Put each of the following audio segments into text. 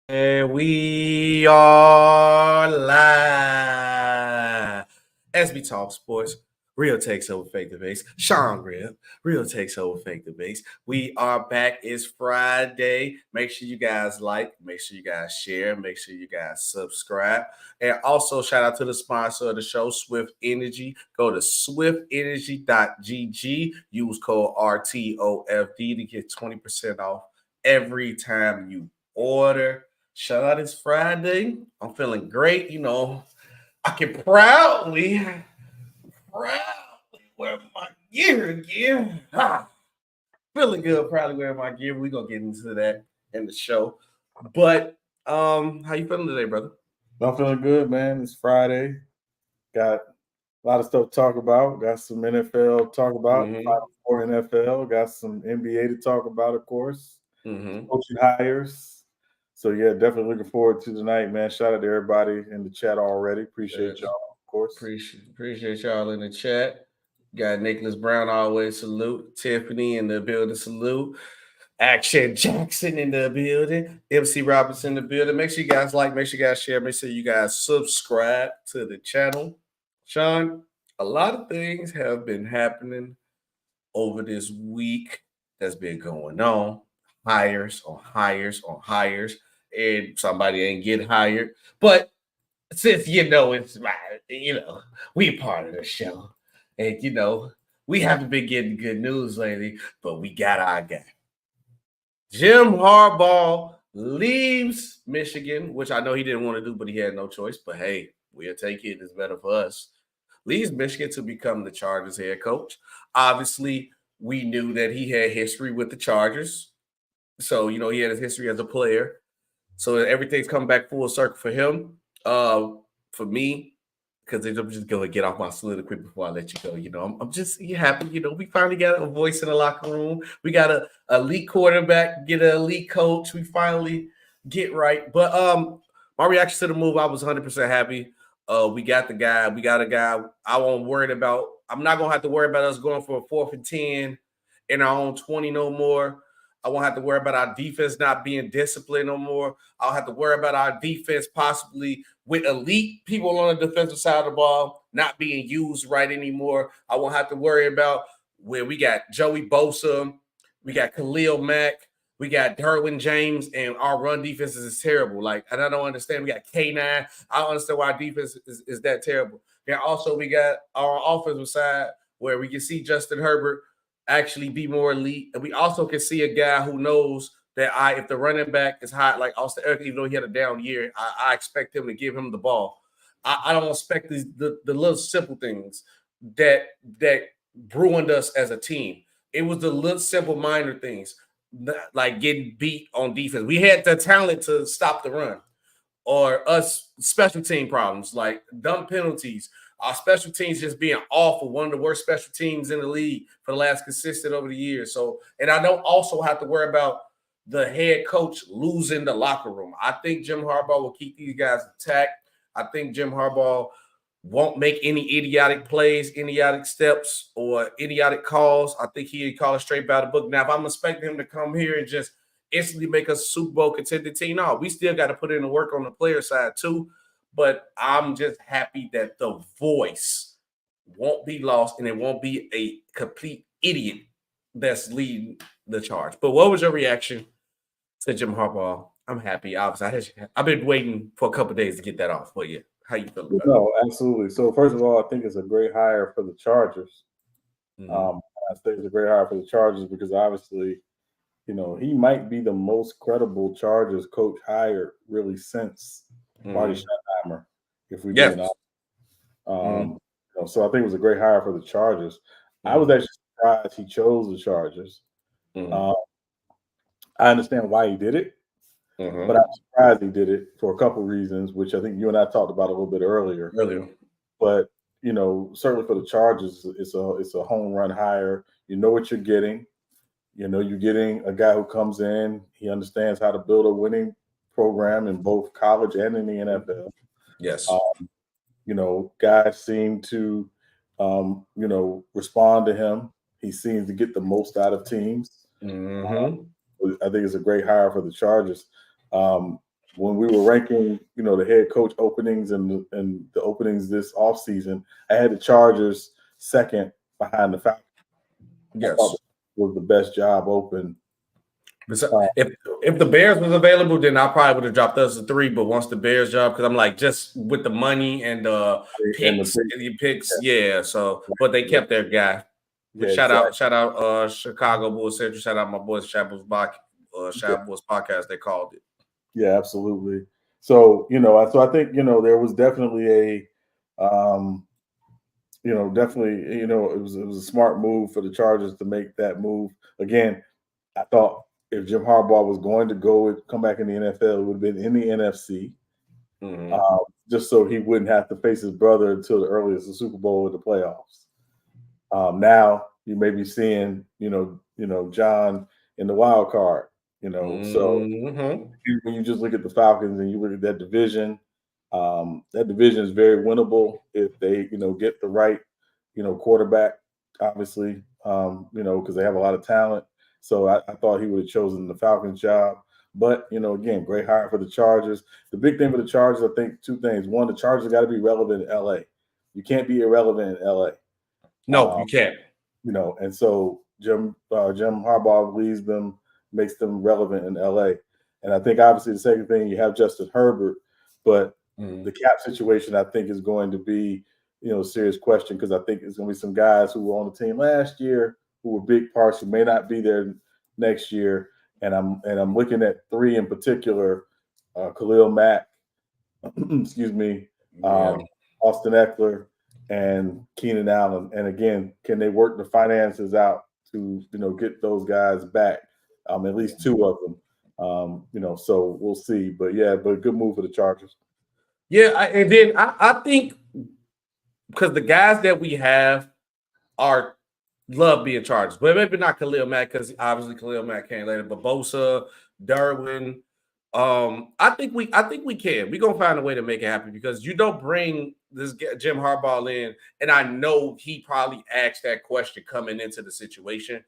And we are live. SBtalksports, real takes over fake debates. Sean Webb, real takes over fake debates. We are back. It's Friday. Make sure you guys like, make sure you guys share, make sure you guys subscribe. And also shout out to the sponsor of the show, Swift Energy. Go to swiftenergy.gg. Use code RTOFD to get 20% off every time you order. Shout out, it's Friday. I'm feeling great. You know, I can proudly wear my gear again. Feeling good, proudly wearing my gear. We're gonna get into that in the show. But how you feeling today, brother? I'm feeling good, man. It's Friday. Got a lot of stuff to talk about. Got some NFL to talk about. Final Four NFL. Got some NBA to talk about, of course. Coaching hires. So, yeah, definitely looking forward to tonight, man. Shout out to everybody in the chat already. Appreciate y'all, of course. Appreciate y'all in the chat. Got Nicholas Brown, always salute. Tiffany in the building, salute. Action Jackson in the building. MC Robinson in the building. Make sure you guys like, make sure you guys share, make sure you guys subscribe to the channel. Sean, a lot of things have been happening over this week that's been going on. Hires on hires on hires, and somebody ain't get hired. But since it's we part of the show, and we haven't been getting good news lately, but we got our guy. Jim Harbaugh leaves Michigan, which I know he didn't want to do, but he had no choice. But hey, we'll take it. It's better for us. Leaves Michigan to become the Chargers head coach. Obviously, we knew that he had history with the Chargers. So, he had his history as a player. So everything's coming back full circle for him. For me, because I'm just going to get off my soliloquy before I let you go. I'm just happy. We finally got a voice in the locker room. We got an elite quarterback, get an elite coach. We finally get right. But my reaction to the move, I was 100% happy. We got the guy. We got a guy I won't worry about. I'm not going to have to worry about us going for a 4th and 10 in our own 20 no more. I won't have to worry about our defense not being disciplined no more. I'll have to worry about our defense possibly with elite people on the defensive side of the ball not being used right anymore. I won't have to worry about where we got Joey Bosa, we got Khalil Mack, we got Derwin James, and our run defense is terrible. And I don't understand. We got K9. I don't understand why our defense is that terrible. And also we got our offensive side where we can see Justin Herbert actually be more elite. And we also can see a guy who knows that if the running back is hot, like Austin Eckler, even though he had a down year, I expect him to give him the ball. I don't expect the little simple things that ruined us as a team. It was the little simple minor things, like getting beat on defense. We had the talent to stop the run, or us special team problems, like dumb penalties. Our special teams just being awful, one of the worst special teams in the league for the last consistent over the years. So, and I don't also have to worry about the head coach losing the locker room. I think Jim Harbaugh will keep these guys intact. I think Jim Harbaugh won't make any idiotic plays, idiotic steps, or idiotic calls. I think he'd call it straight by the book. Now, if I'm expecting him to come here and just instantly make us a Super Bowl contender team, no, we still got to put in the work on the player side too. But I'm just happy that the voice won't be lost and it won't be a complete idiot that's leading the charge. But what was your reaction to Jim Harbaugh? I'm happy. Obviously, I've been waiting for a couple of days to get that off. But yeah, how you feel about it? No, absolutely. So first of all, I think it's a great hire for the Chargers. Mhm. I think it's a great hire for the Chargers because obviously, he might be the most credible Chargers coach hired really since Marty Schottenheimer, if we're being honest. So I think it was a great hire for the Chargers. I was actually surprised he chose the Chargers. I understand why he did it, but I'm surprised he did it for a couple reasons, which I think you and I talked about a little bit earlier. But certainly for the Chargers, it's a home run hire. You know what you're getting. You're getting a guy who comes in. He understands how to build a winning program in both college and in the NFL. Yes. Guys seem to, respond to him. He seems to get the most out of teams. I think it's a great hire for the Chargers. When we were ranking, the head coach openings and the openings this offseason, I had the Chargers second behind the Falcons. Yes. Was the best job open. If the Bears was available, then I probably would have dropped us a 3. But once the Bears job, because I'm like, just with the money and the picks, yeah. So, but they kept their guy. Yeah, shout out, Chicago Bulls Central. Shout out my boys, Shad Bulls Podcast. They called it. Yeah, absolutely. So so I think there was definitely a, it was a smart move for the Chargers to make that move. Again, I thought if Jim Harbaugh was going to come back in the NFL, it would have been in the NFC, just so he wouldn't have to face his brother until the earliest the Super Bowl or the playoffs. Now you may be seeing, John in the wild card, So when you just look at the Falcons and you look at that division is very winnable if they, get the right, quarterback, obviously, because they have a lot of talent. So I thought he would have chosen the Falcons job. But, again, great hire for the Chargers. The big thing for the Chargers, I think, 2 things. One, the Chargers got to be relevant in L.A. You can't be irrelevant in L.A. No, you can't. And so Jim Harbaugh leads them, makes them relevant in L.A. And I think, obviously, the second thing, you have Justin Herbert. But the cap situation, I think, is going to be, a serious question because I think there's going to be some guys who were on the team last year who were big parts who may not be there next year. And I'm looking at 3 in particular: Khalil Mack, excuse me, Austin Eckler, and Keenan Allen. And again, can they work the finances out to get those guys back? At least 2 of them. So we'll see. But good move for the Chargers. Yeah, I think because the guys that we have love being Chargers, but maybe not Khalil Mack because obviously Khalil Mack came later. But Bosa, Derwin, I think we can. We're gonna find a way to make it happen because you don't bring this Jim Harbaugh in, and I know he probably asked that question coming into the situation.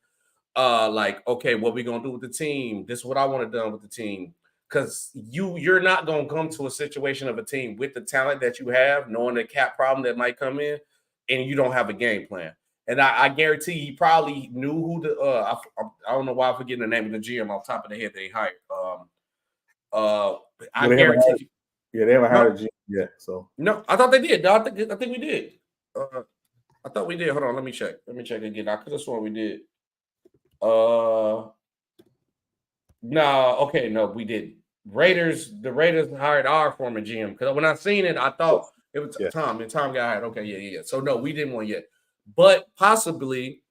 Like, okay, what we gonna do with the team? This is what I want to do with the team. Because you're not gonna come to a situation of a team with the talent that you have, knowing the cap problem that might come in, and you don't have a game plan. And I guarantee he probably knew who the I don't know why I'm forgetting the name of the GM off top of the head they hired. I guarantee. They haven't hired a GM yet. So no, I thought they did. No, I think we did. I thought we did. Hold on, let me check. Let me check again. I could have sworn we did. No, okay, no, we didn't. The Raiders hired our former GM because when I seen it, I thought it was Tom, and Tom got hired. Okay, yeah. So no, we didn't want yet, but possibly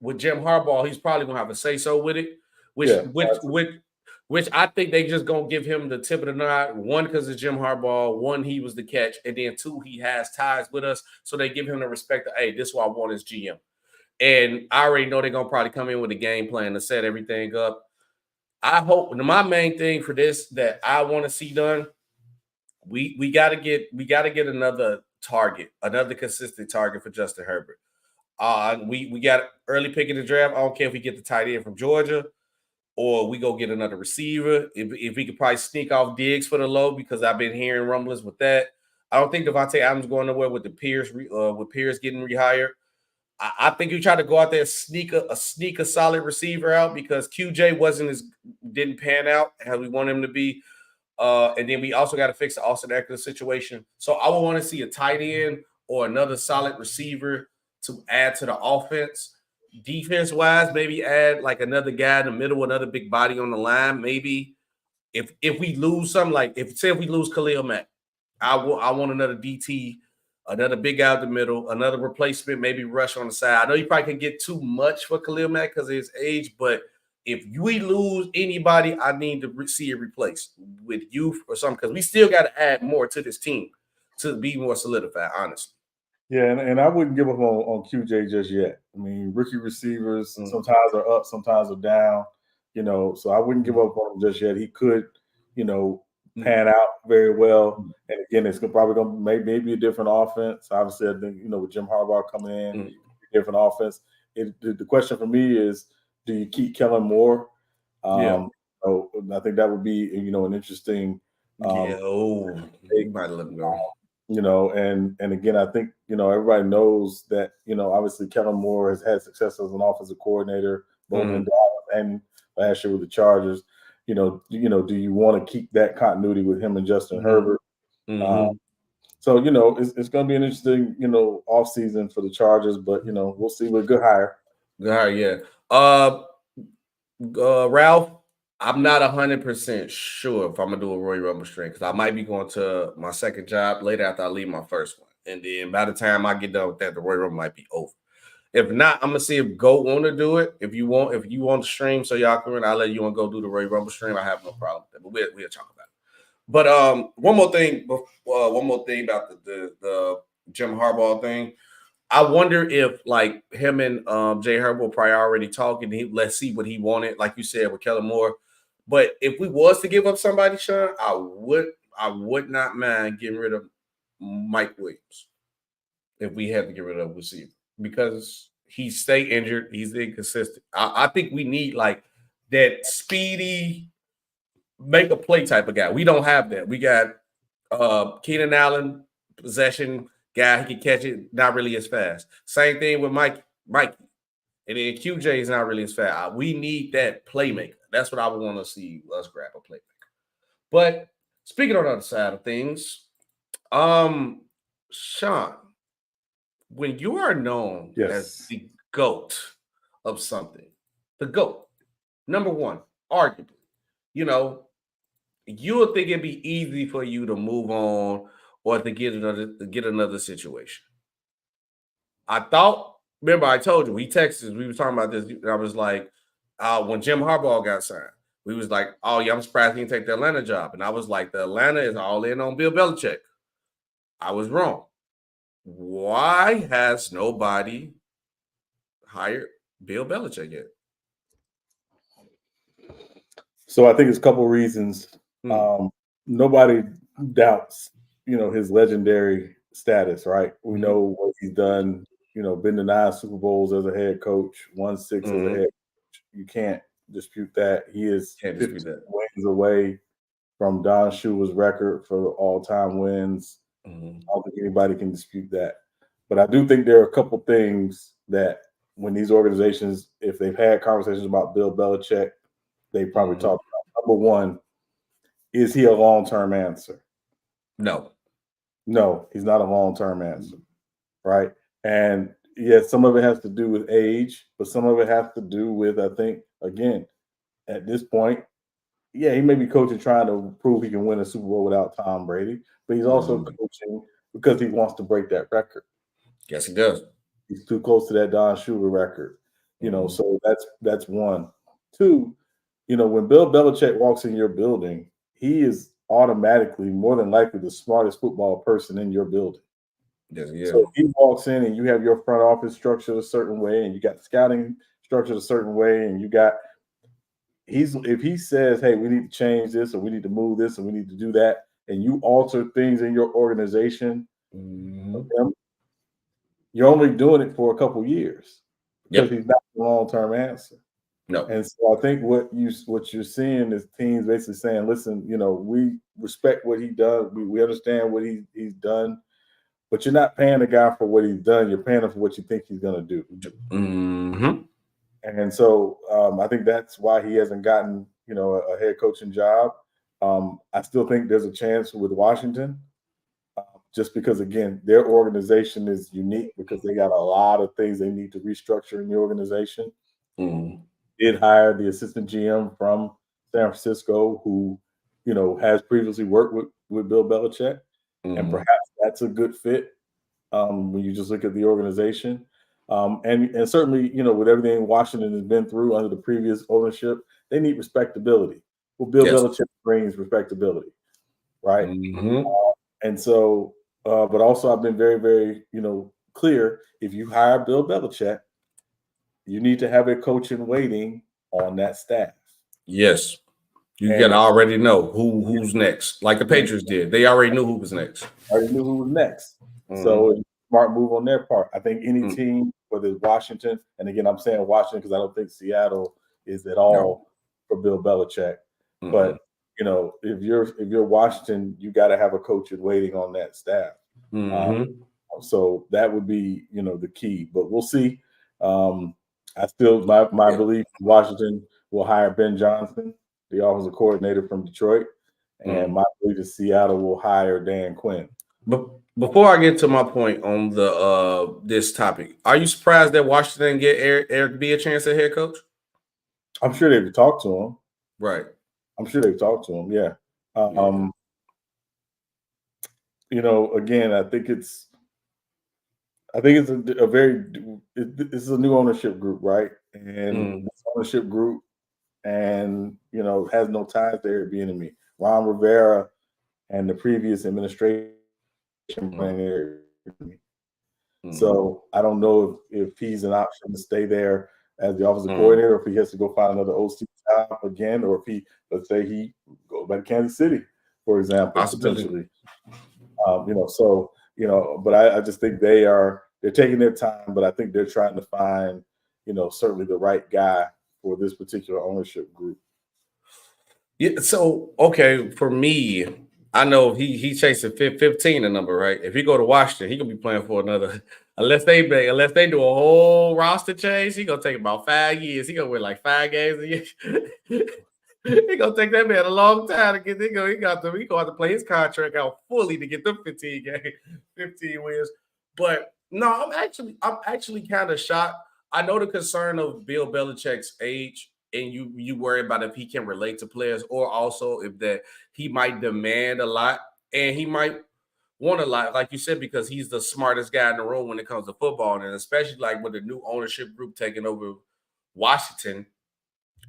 with Jim Harbaugh, he's probably gonna have a say so with it. Which I think they just gonna give him the tip of the nod. 1, because it's Jim Harbaugh. 1, he was the catch, and then 2, he has ties with us, so they give him the respect. Hey, this is what I want as GM. And I already know they're gonna probably come in with a game plan to set everything up. I hope my main thing for this that I want to see done, we gotta get another target, another consistent target for Justin Herbert. We got early pick in the draft. I don't care if we get the tight end from Georgia or we go get another receiver. If we could probably sneak off Diggs for the low, because I've been hearing rumblings with that. I don't think Devontae Adams going nowhere with Pierce getting rehired. I think you try to go out there and sneak a solid receiver out, because QJ didn't pan out how we want him to be. And then we also got to fix the Austin Eckler situation. So I would want to see a tight end or another solid receiver to add to the offense. Defense-wise, maybe add like another guy in the middle, another big body on the line. Maybe if we lose something, like if we lose Khalil Mack, I want another DT, another big guy out the middle, another replacement, maybe rush on the side. I know you probably can get too much for Khalil Mack because of his age, but if we lose anybody, I need to see it replaced with youth or something, because we still got to add more to this team to be more solidified, honestly. Yeah, and I wouldn't give up on QJ just yet. I mean, rookie receivers sometimes are up, sometimes are down, so I wouldn't give up on him just yet. He could, pan out very well. And again, it's probably going to maybe a different offense. Obviously, I think, with Jim Harbaugh coming in, different offense. The question for me is, do you keep Kellen Moore? So I think that would be, an interesting. He might let him go. And again, I think, everybody knows that, obviously Kellen Moore has had success as an offensive coordinator, both in Dallas and last year with the Chargers. Do you want to keep that continuity with him and Justin Herbert? So, it's going to be an interesting, offseason for the Chargers, but, we'll see. With good hire. Good hire, yeah. Ralph, I'm not 100% sure if I'm going to do a Royal Rumble stream, because I might be going to my second job later after I leave my first one. And then by the time I get done with that, the Royal Rumble might be over. If not, I'm going to see if Goat want to do it. If you want to stream so y'all can, I'll let you want to go do the Royal Rumble stream. I have no problem with that, but we'll talk about it. But one more thing about the Jim Harbaugh thing. I wonder if like him and Jay Herbo probably already talking. Let's see what he wanted, like you said with Kellen Moore. But if we was to give up somebody, Sean, I would not mind getting rid of Mike Williams if we had to get rid of receiver, because he stay injured, he's inconsistent. I think we need like that speedy, make a play type of guy. We don't have that. We got Keenan Allen, possession guy, he can catch it, not really as fast. Same thing with Mikey. And then QJ is not really as fast. We need that playmaker. That's what I would want to see us grab, a playmaker. But speaking on the other side of things, Sean, when you are known as the GOAT of something, the GOAT, number one, arguably, you would think it'd be easy for you to move on or to get another situation. Remember I told you, we texted, we were talking about this, and I was like, when Jim Harbaugh got signed, we was like, oh yeah, I'm surprised he didn't take the Atlanta job. And I was like, the Atlanta is all in on Bill Belichick. I was wrong. Why has nobody hired Bill Belichick yet? So I think it's a couple of reasons. Nobody doubts, his legendary status, right? We know what he's done, been to 9 Super Bowls as a head coach, won 6 as a head coach. You can't dispute that. He is 50 wins away from Don Shula's record for all-time wins. I don't think anybody can dispute that. But I do think there are a couple things that when these organizations, if they've had conversations about Bill Belichick, they probably talk about. Number one, is he a long-term answer? No, he's not a long-term answer, right? And yes, some of it has to do with age, but some of it has to do with, I think, again, at this point, yeah, he may be coaching trying to prove he can win a Super Bowl without Tom Brady, but he's also coaching because he wants to break that record. Yes, he does. He's too close to that Don Shula record, so that's one. Two, when Bill Belichick walks in your building, he is automatically more than likely the smartest football person in your building. Yes, yeah. So if he walks in and you have your front office structured a certain way, and you got scouting structured a certain way, and you got if he says, hey, we need to change this, or we need to move this, and we need to do that, and you alter things in your organization, you're only doing it for a couple years because he's not the long-term answer. No. And so I think what you're seeing is teams basically saying, listen, we respect what he does. We understand what he's done, but you're not paying the guy for what he's done. You're paying him for what you think he's going to do. And so I think that's why he hasn't gotten, a head coaching job. I still think there's a chance with Washington, just because, again, their organization is unique because they got a lot of things they need to restructure in the organization. Did hire the assistant GM from San Francisco who, has previously worked with Bill Belichick. And perhaps that's a good fit when you just look at the organization. And certainly, with everything Washington has been through under the previous ownership, they need respectability. Well, Bill Belichick brings respectability, right? And so, but also I've been very, very, clear. If you hire Bill Belichick, you need to have a coach in waiting on that staff. Yes. You got to already know who's next, like the Patriots did. They already knew who was next. Already knew who was next. So it's a smart move on their part. I think any team, whether it's Washington, and again, I'm saying Washington because I don't think Seattle is at all for Bill Belichick. But if you're Washington, you got to have a coach in waiting on that staff. So that would be the key. But we'll see. I still my belief Washington will hire Ben Johnson, the offensive coordinator from Detroit, and my belief is Seattle will hire Dan Quinn. But before I get to my point on the this topic, are you surprised that Washington didn't get Eric B a chance at head coach? I'm sure they've talked to him. Right. I'm sure they've talked to him. Yeah. Again, I think it's this is a new ownership group, right? And this ownership group and has no ties to Airbnb. Ron Rivera and the previous administration playing Airbnb. So I don't know if he's an option to stay there as the offensive coordinator, or if he has to go find another OC job again, or if let's say he go back to Kansas City, for example, potentially. But I just think they're taking their time, but I think they're trying to find, certainly the right guy for this particular ownership group. Yeah. So, okay, for me, I know he chasing 15 a number, right? If he go to Washington, he gonna be playing for another, unless they do a whole roster change, he gonna take about 5 years. He gonna win like 5 games a year. He gonna take that man a long time to get. He gonna have to play his contract out fully to get them 15 wins. But no, I'm actually kind of shocked. I know the concern of Bill Belichick's age, and you worry about if he can relate to players, or also if that he might demand a lot and he might want a lot, like you said, because he's the smartest guy in the room when it comes to football, and especially like with the new ownership group taking over Washington.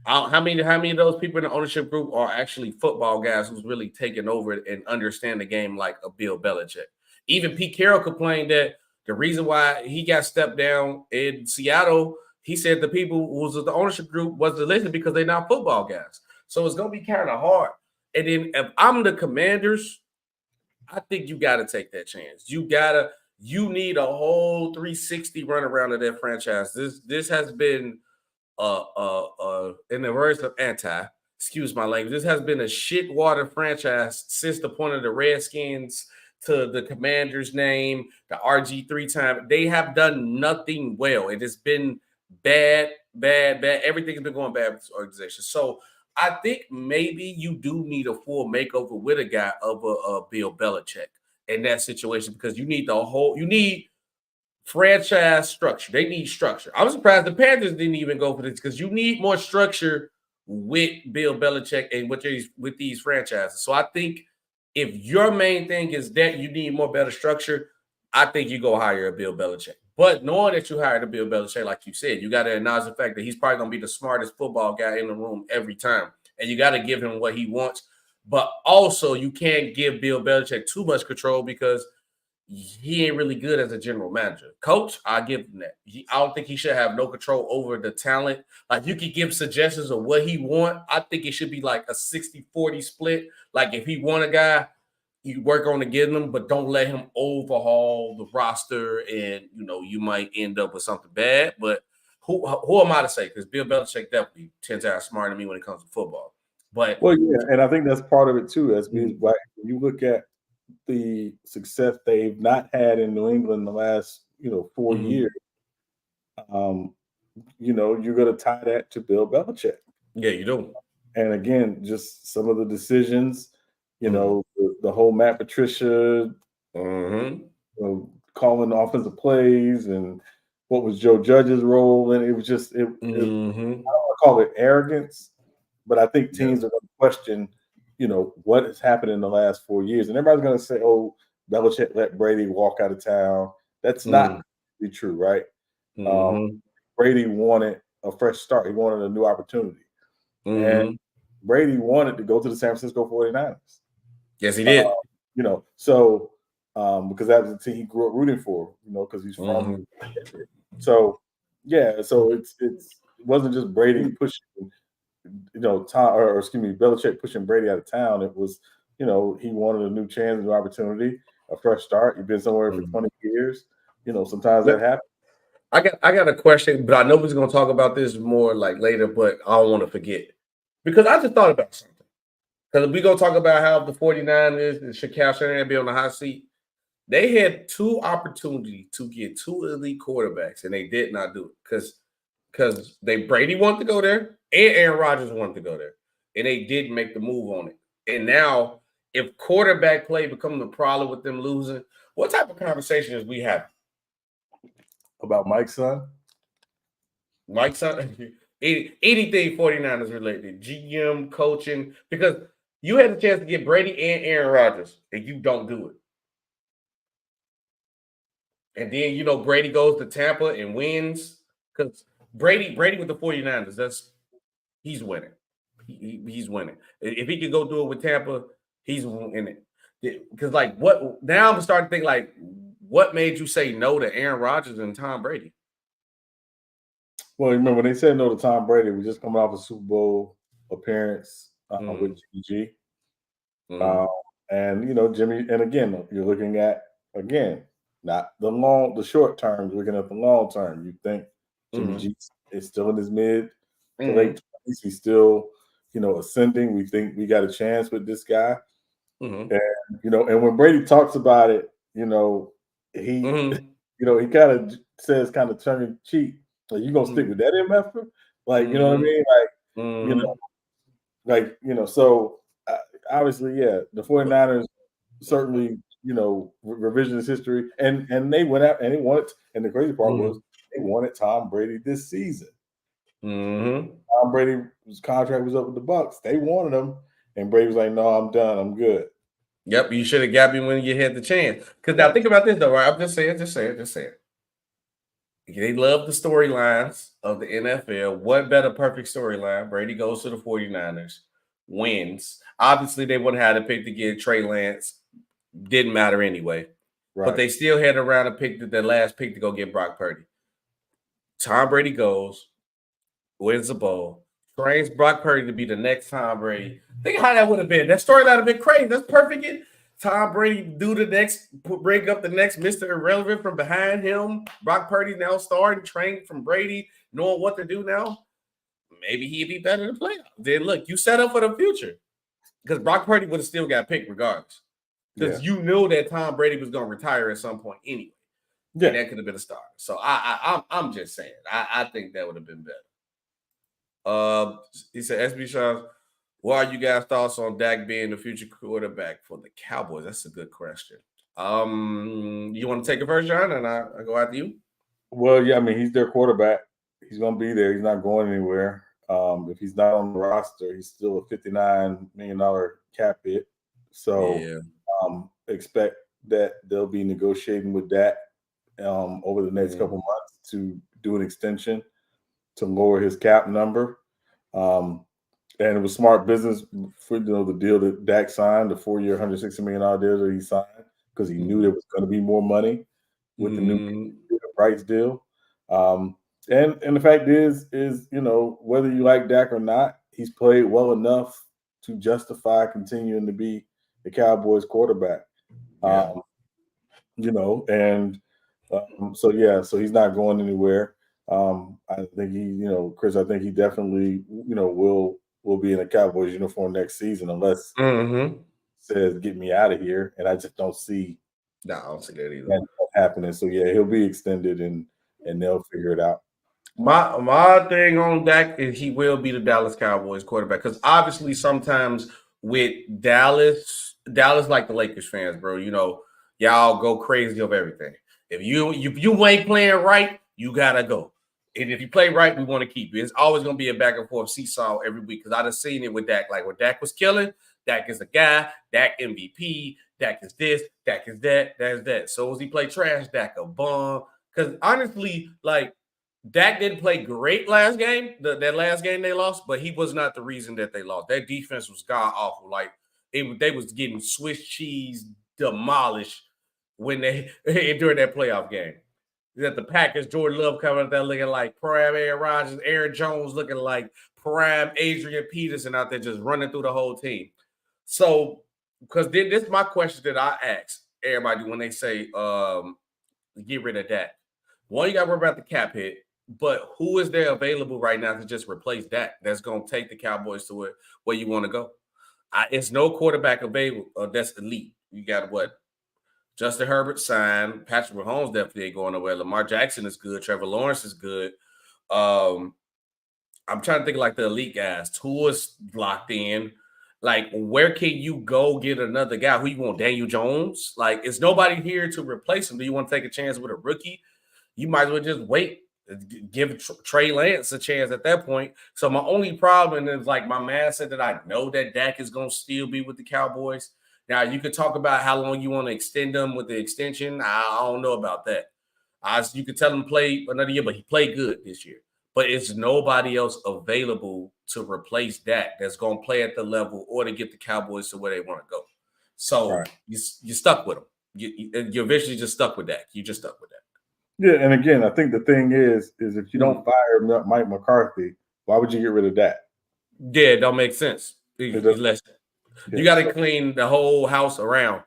How many of those people in the ownership group are actually football guys who's really taking over and understand the game like a Bill Belichick? Even Pete Carroll complained that the reason why he got stepped down in Seattle, he said the people who was the ownership group wasn't listening because they're not football guys. So it's going to be kind of hard. And then if I'm the Commanders, I think you got to take that chance. You need a whole 360 run around of that franchise. This has been in the words of excuse my language, this has been a shit water franchise since the point of the Redskins to the Commanders' name, the RG3 time. They have done nothing well. It has been bad. Everything's been going bad with this organization. So I think maybe you do need a full makeover with a guy of a Bill Belichick in that situation, because you need franchise structure. They need structure. I'm surprised the Panthers didn't even go for this, because you need more structure with Bill Belichick and with these franchises. So I think if your main thing is that you need better structure, I think you go hire a Bill Belichick. But knowing that you hired a Bill Belichick, like you said, you got to acknowledge the fact that he's probably going to be the smartest football guy in the room every time. And you got to give him what he wants. But also, you can't give Bill Belichick too much control, because he ain't really good as a general manager. Coach, I give him that. I don't think he should have no control over the talent. Like, you could give suggestions of what he want. I think it should be like a 60-40 split. Like, if he want a guy, you work on to get him, but don't let him overhaul the roster, and you might end up with something bad. But who am I to say? Because Bill Belichick definitely 10 times smarter than me when it comes to football. But and I think that's part of it too. SB, like, when you look at the success they've not had in New England the last 4 years, you're going to tie that to Bill Belichick. Yeah, you do. And again, just some of the decisions, the whole Matt Patricia, calling offensive plays, and what was Joe Judge's role, and it was just I don't want to call it arrogance, but I think teams are going to question, what has happened in the last 4 years, and everybody's going to say, "Oh, Belichick let Brady walk out of town." That's not really true, right? Brady wanted a fresh start. He wanted a new opportunity, and Brady wanted to go to the San Francisco 49ers. Yes, he did. So because that was the team he grew up rooting for, because he's from. So it wasn't just Brady pushing, Belichick pushing Brady out of town. It was, he wanted a new chance, a new opportunity, a fresh start. You've been somewhere for 20 years. Sometimes that happens. I got a question, but I know we're going to talk about this more like later, but I don't want to forget, because I just thought about something. Because we're going to talk about how the 49ers and Shaquille Shanahan be on the hot seat. They had 2 opportunities to get 2 elite quarterbacks, and they did not do it because Brady wanted to go there and Aaron Rodgers wanted to go there, and they didn't make the move on it. And now, if quarterback play becomes a problem with them losing, what type of conversations we have about Mike's son? Mike's son, anything 49ers related, GM, coaching, because you had a chance to get Brady and Aaron Rodgers, and you don't do it. And then, Brady goes to Tampa and wins, because Brady with the 49ers, he's winning. He's winning. If he could go do it with Tampa, he's winning. Because, now I'm starting to think, what made you say no to Aaron Rodgers and Tom Brady? Well, remember when they said no to Tom Brady, we just coming off a Super Bowl appearance with Jimmy G. And Jimmy, and again, you're looking at not the short term, you're looking at the long term. You think Jimmy G is still in his mid to late 20s. He's still, ascending. We think we got a chance with this guy. And and when Brady talks about it, he he kind of says, kind of tongue in cheek, like, you gonna stick with that MF? Like, you know what I mean? So obviously, the 49ers certainly, revisionist history, and they went out and they wanted, and the crazy part was they wanted Tom Brady this season. Tom Brady's contract was up with the Bucs. They wanted him, and Brady was like, "No, I'm done. I'm good." Yep, you should have got me when you had the chance. Because now think about this, though, right? I'm just saying. They love the storylines of the NFL. What better perfect storyline? Brady goes to the 49ers, wins. Obviously, they wouldn't have had to pick to get Trey Lance. Didn't matter anyway. Right. But they still had around to pick the last pick to go get Brock Purdy. Tom Brady goes, wins the bowl, trains Brock Purdy to be the next Tom Brady. Think how that would have been. That storyline would have been crazy. That's perfect. Tom Brady bring up the next Mr. Irrelevant from behind him. Brock Purdy now starting, training from Brady, knowing what to do now. Maybe he'd be better to play. Then look, you set up for the future. Because Brock Purdy would have still got picked regardless. Because you knew that Tom Brady was going to retire at some point anyway. Yeah. And that could have been a start. So I'm just saying. I think that would have been better. He said, SB Sean, what are you guys' thoughts on Dak being the future quarterback for the Cowboys? That's a good question. You want to take it first, John, and I go after you? Well, yeah, I mean, he's their quarterback. He's going to be there. He's not going anywhere. If he's not on the roster, he's still a $59 million cap hit. So expect that they'll be negotiating with Dak over the next couple months to do an extension to lower his cap number. And it was smart business for the deal that Dak signed, the 4-year, $160 million deal that he signed, because he knew there was going to be more money with the new rights deal. And the fact is whether you like Dak or not, he's played well enough to justify continuing to be the Cowboys quarterback. Yeah. So he's not going anywhere. I think Chris, I think he definitely, will be in a Cowboys uniform next season unless says get me out of here, and I just don't see. No, I don't see that either. That happening. So yeah, he'll be extended, and they'll figure it out. My thing on Dak is he will be the Dallas Cowboys quarterback, because obviously sometimes with Dallas like the Lakers fans, bro. Y'all go crazy over everything. If you ain't playing right, you gotta go. And if you play right, we want to keep you. It's always gonna be a back and forth seesaw every week, because I done seen it with Dak. Like when Dak was killing, Dak is the guy. Dak MVP. Dak is this. Dak is that. That's that. So as he play trash, Dak a bum. Because honestly, like, Dak didn't play great last game, that last game they lost, but he was not the reason that they lost. Their defense was god awful. Like they was getting Swiss cheese demolished when they during that playoff game. That the Packers, Jordan Love coming out there looking like prime Aaron Rodgers, Aaron Jones looking like prime Adrian Peterson out there just running through the whole team. So, because this is my question that I ask everybody when they say get rid of Dak. One, you got to worry about the cap hit. But who is there available right now to just replace Dak that's going to take the Cowboys to where you want to go? It's no quarterback available that's elite. You got what? Justin Herbert signed. Patrick Mahomes definitely ain't going nowhere. Lamar Jackson is good. Trevor Lawrence is good. I'm trying to think of like the elite guys. Tua's locked in. Like, where can you go get another guy? Who you want? Daniel Jones? Like, is nobody here to replace him? Do you want to take a chance with a rookie? You might as well just wait. Give Trey Lance a chance at that point. So my only problem is, like, my man said that I know that Dak is going to still be with the Cowboys. Now, you could talk about how long you want to extend them with the extension. I don't know about that. You could tell him play another year, but he played good this year. But it's nobody else available to replace Dak that's going to play at the level or to get the Cowboys to where they want to go. So you're stuck with them. You're eventually just stuck with Dak. You're just stuck with that. Yeah, and again, I think the thing is if you don't fire Mike McCarthy, why would you get rid of Dak? Yeah, it don't make sense. You got to clean the whole house around.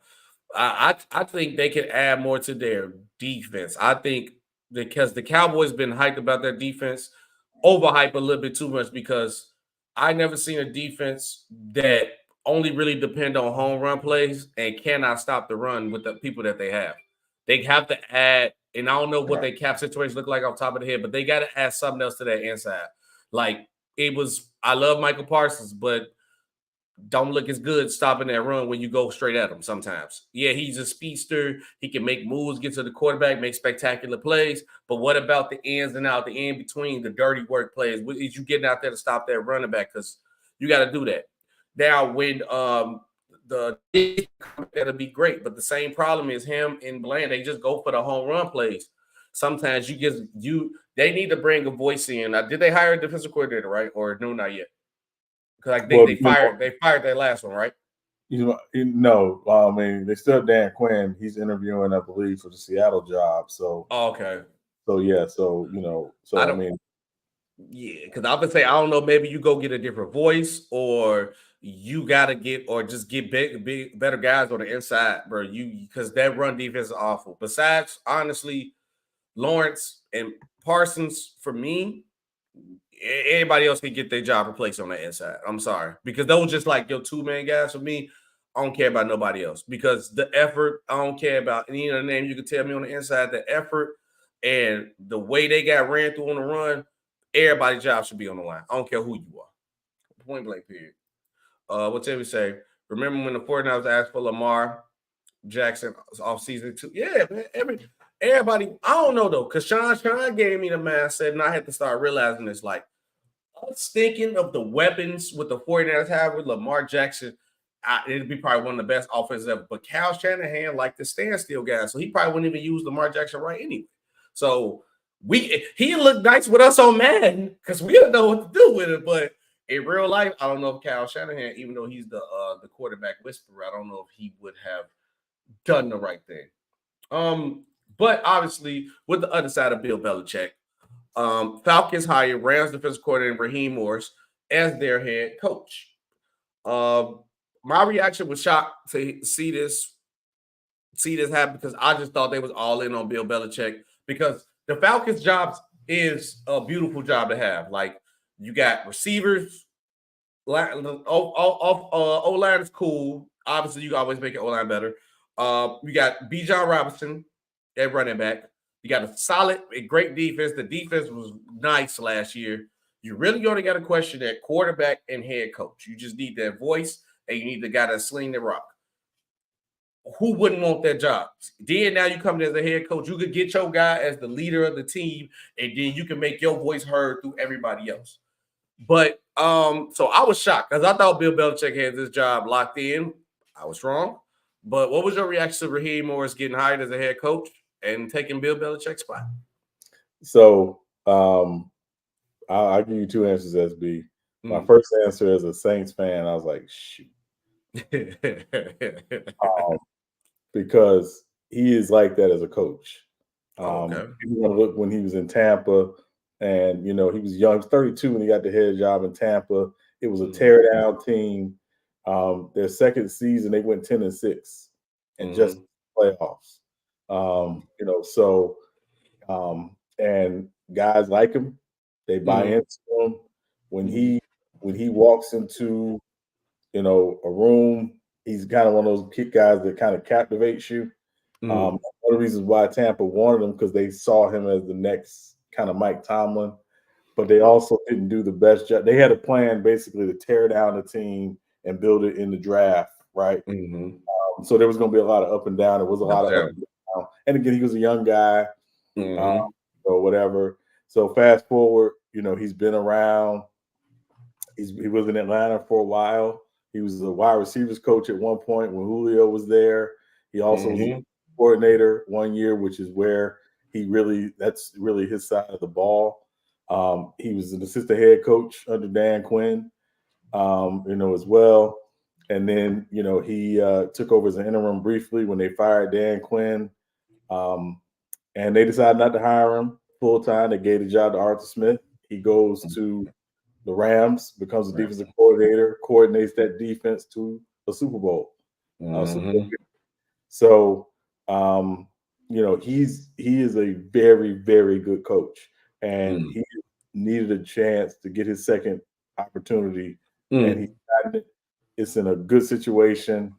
I think they can add more to their defense. I think because the Cowboys been hyped about their defense, overhyped a little bit too much, because I never seen a defense that only really depend on home run plays and cannot stop the run with the people that they have. They have to add, and I don't know what their cap situation look like off the top of the head, but they got to add something else to that inside. Like, I love Michael Parsons, but don't look as good stopping that run when you go straight at him sometimes. Yeah, he's a speedster. He can make moves, get to the quarterback, make spectacular plays. But what about the ins and out, the in between, the dirty work plays? What is you getting out there to stop that running back? Because you got to do that. Now, when that'll be great. But the same problem is him and Bland. They just go for the home run plays. Sometimes they need to bring a voice in. Now, did they hire a defensive coordinator, right? Or no, not yet? Because I think they fired their last one, right? No. I mean, they still have Dan Quinn. He's interviewing, I believe, for the Seattle job. So okay. So yeah. Yeah, because I would say, I don't know, maybe you go get a different voice, or you gotta just get big better guys on the inside, bro. Because that run defense is awful. Besides, honestly, Lawrence and Parsons, for me, anybody else can get their job replaced on the inside. I'm sorry. Because those just like your two-man guys for me. I don't care about nobody else. Because the effort, I don't care about any other name you can tell me on the inside. The effort and the way they got ran through on the run, everybody's job should be on the line. I don't care who you are. Point blank, period. What Timmy say? Remember when the 49ers asked for Lamar Jackson off season 2? Yeah, man. Everybody, I don't know though, because Sean gave me the mindset, and I had to start realizing this. Like, I was thinking of the weapons with the 49ers have with Lamar Jackson. It'd be probably one of the best offenses ever. But Kyle Shanahan liked the standstill guy, so he probably wouldn't even use Lamar Jackson right anyway. So he looked nice with us on Madden because we didn't know what to do with it. But in real life, I don't know if Kyle Shanahan, even though he's the quarterback whisperer, I don't know if he would have done the right thing. But obviously, with the other side of Bill Belichick, Falcons hired Rams defensive coordinator Raheem Morris as their head coach. My reaction was shocked to see this happen because I just thought they was all in on Bill Belichick because the Falcons' jobs is a beautiful job to have. Like you got receivers, O-line is cool. Obviously, you can always make your O-line better. You got Bijan Robinson at running back. You got a solid, a great defense. The defense was nice last year. You really only got to question that quarterback and head coach. You just need that voice, and you need the guy that sling the rock. Who wouldn't want that job? Then now you come as a head coach, you could get your guy as the leader of the team, and then you can make your voice heard through everybody else. But so I was shocked because I thought Bill Belichick had this job locked in. I was wrong. But what was your reaction to Raheem Morris getting hired as a head coach and taking Bill Belichick's spot? So I'll give you two answers, SB. My first answer as a Saints fan, I was like, shoot. Because he is like that as a coach. Okay. You want to look when he was in Tampa, and he was young. He was 32 when he got the head job in Tampa. It was a tear down team. Their second season, they went 10-6 and just playoffs. And guys like him, they buy into him. When he walks into a room, he's kind of one of those kick guys that kind of captivates you. One of the reasons why Tampa wanted him because they saw him as the next kind of Mike Tomlin, but they also didn't do the best job. They had a plan basically to tear down the team and build it in the draft, right? So there was going to be a lot of up and down. There was a lot of up and down. And again, he was a young guy, or whatever. So fast forward, he's been around. He was in Atlanta for a while. He was a wide receivers coach at one point when Julio was there. He also was a coordinator 1 year, which is where that's really his side of the ball. He was an assistant head coach under Dan Quinn, as well. And then, he took over as an interim briefly when they fired Dan Quinn. And they decided not to hire him full time. They gave the job to Arthur Smith. He goes to the Rams, becomes a defensive coordinator, coordinates that defense to a Super Bowl. So, he is a very, very good coach, and he needed a chance to get his second opportunity, and he got it. It's in a good situation.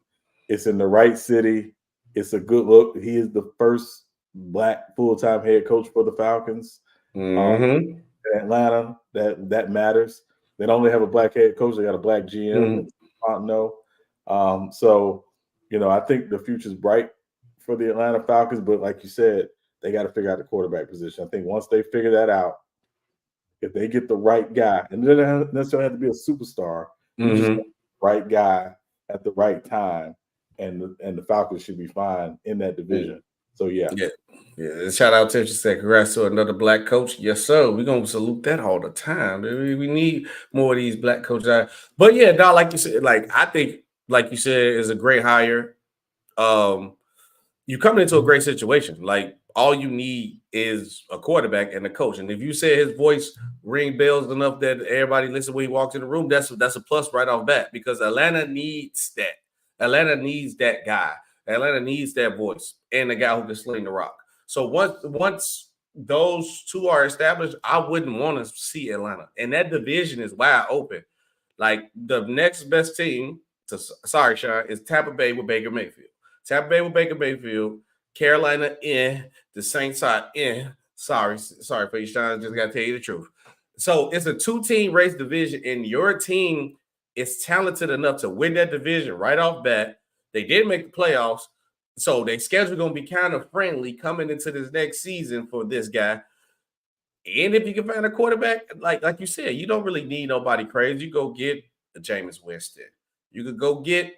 It's in the right city. It's a good look. He is the first Black full-time head coach for the Falcons. In Atlanta, that matters. They don't only have a Black head coach; they got a Black GM. So, I think the future's bright for the Atlanta Falcons. But like you said, they got to figure out the quarterback position. I think once they figure that out, if they get the right guy, and they don't necessarily have to be a superstar, you just get the right guy at the right time, and the Falcons should be fine in that division. So yeah. Shout out to you. Said congrats to another Black coach. Yes, sir. We're gonna salute that all the time. We need more of these Black coaches. But yeah, now like you said, I think, like you said, is a great hire. You coming into a great situation. Like all you need is a quarterback and a coach. And if you say his voice ring bells enough that everybody listen when he walks in the room, that's a plus right off bat because Atlanta needs that. Atlanta needs that guy. Atlanta needs that voice and the guy who can sling the rock. So once those two are established, I wouldn't want to see Atlanta. And that division is wide open. Like the next best team, Sean, is Tampa Bay with Baker Mayfield. Tampa Bay with Baker Mayfield. Carolina in. The Saints are in. Sorry for you, Sean. Just got to tell you the truth. So it's a 2-team race division, and your team is talented enough to win that division right off bat. They did make the playoffs, so their schedule going to be kind of friendly coming into this next season for this guy. And if you can find a quarterback, like you said, you don't really need nobody crazy. You go get a Jameis Winston. You could go get,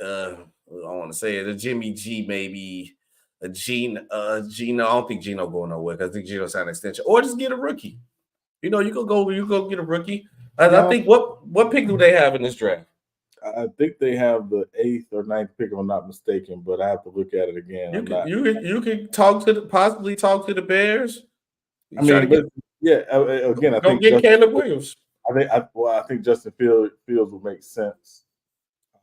I want to say it, a Jimmy G, maybe a Gino. Gino, I don't think Gino going nowhere because I think Gino signed an extension. Or just get a rookie. You could go get a rookie. I think what pick do they have in this draft? I think they have the 8th or 9th pick, if I'm not mistaken, but I have to look at it again. You can possibly talk to the Bears. I mean, but again, I think get Caleb Williams. I think Justin Fields will make sense.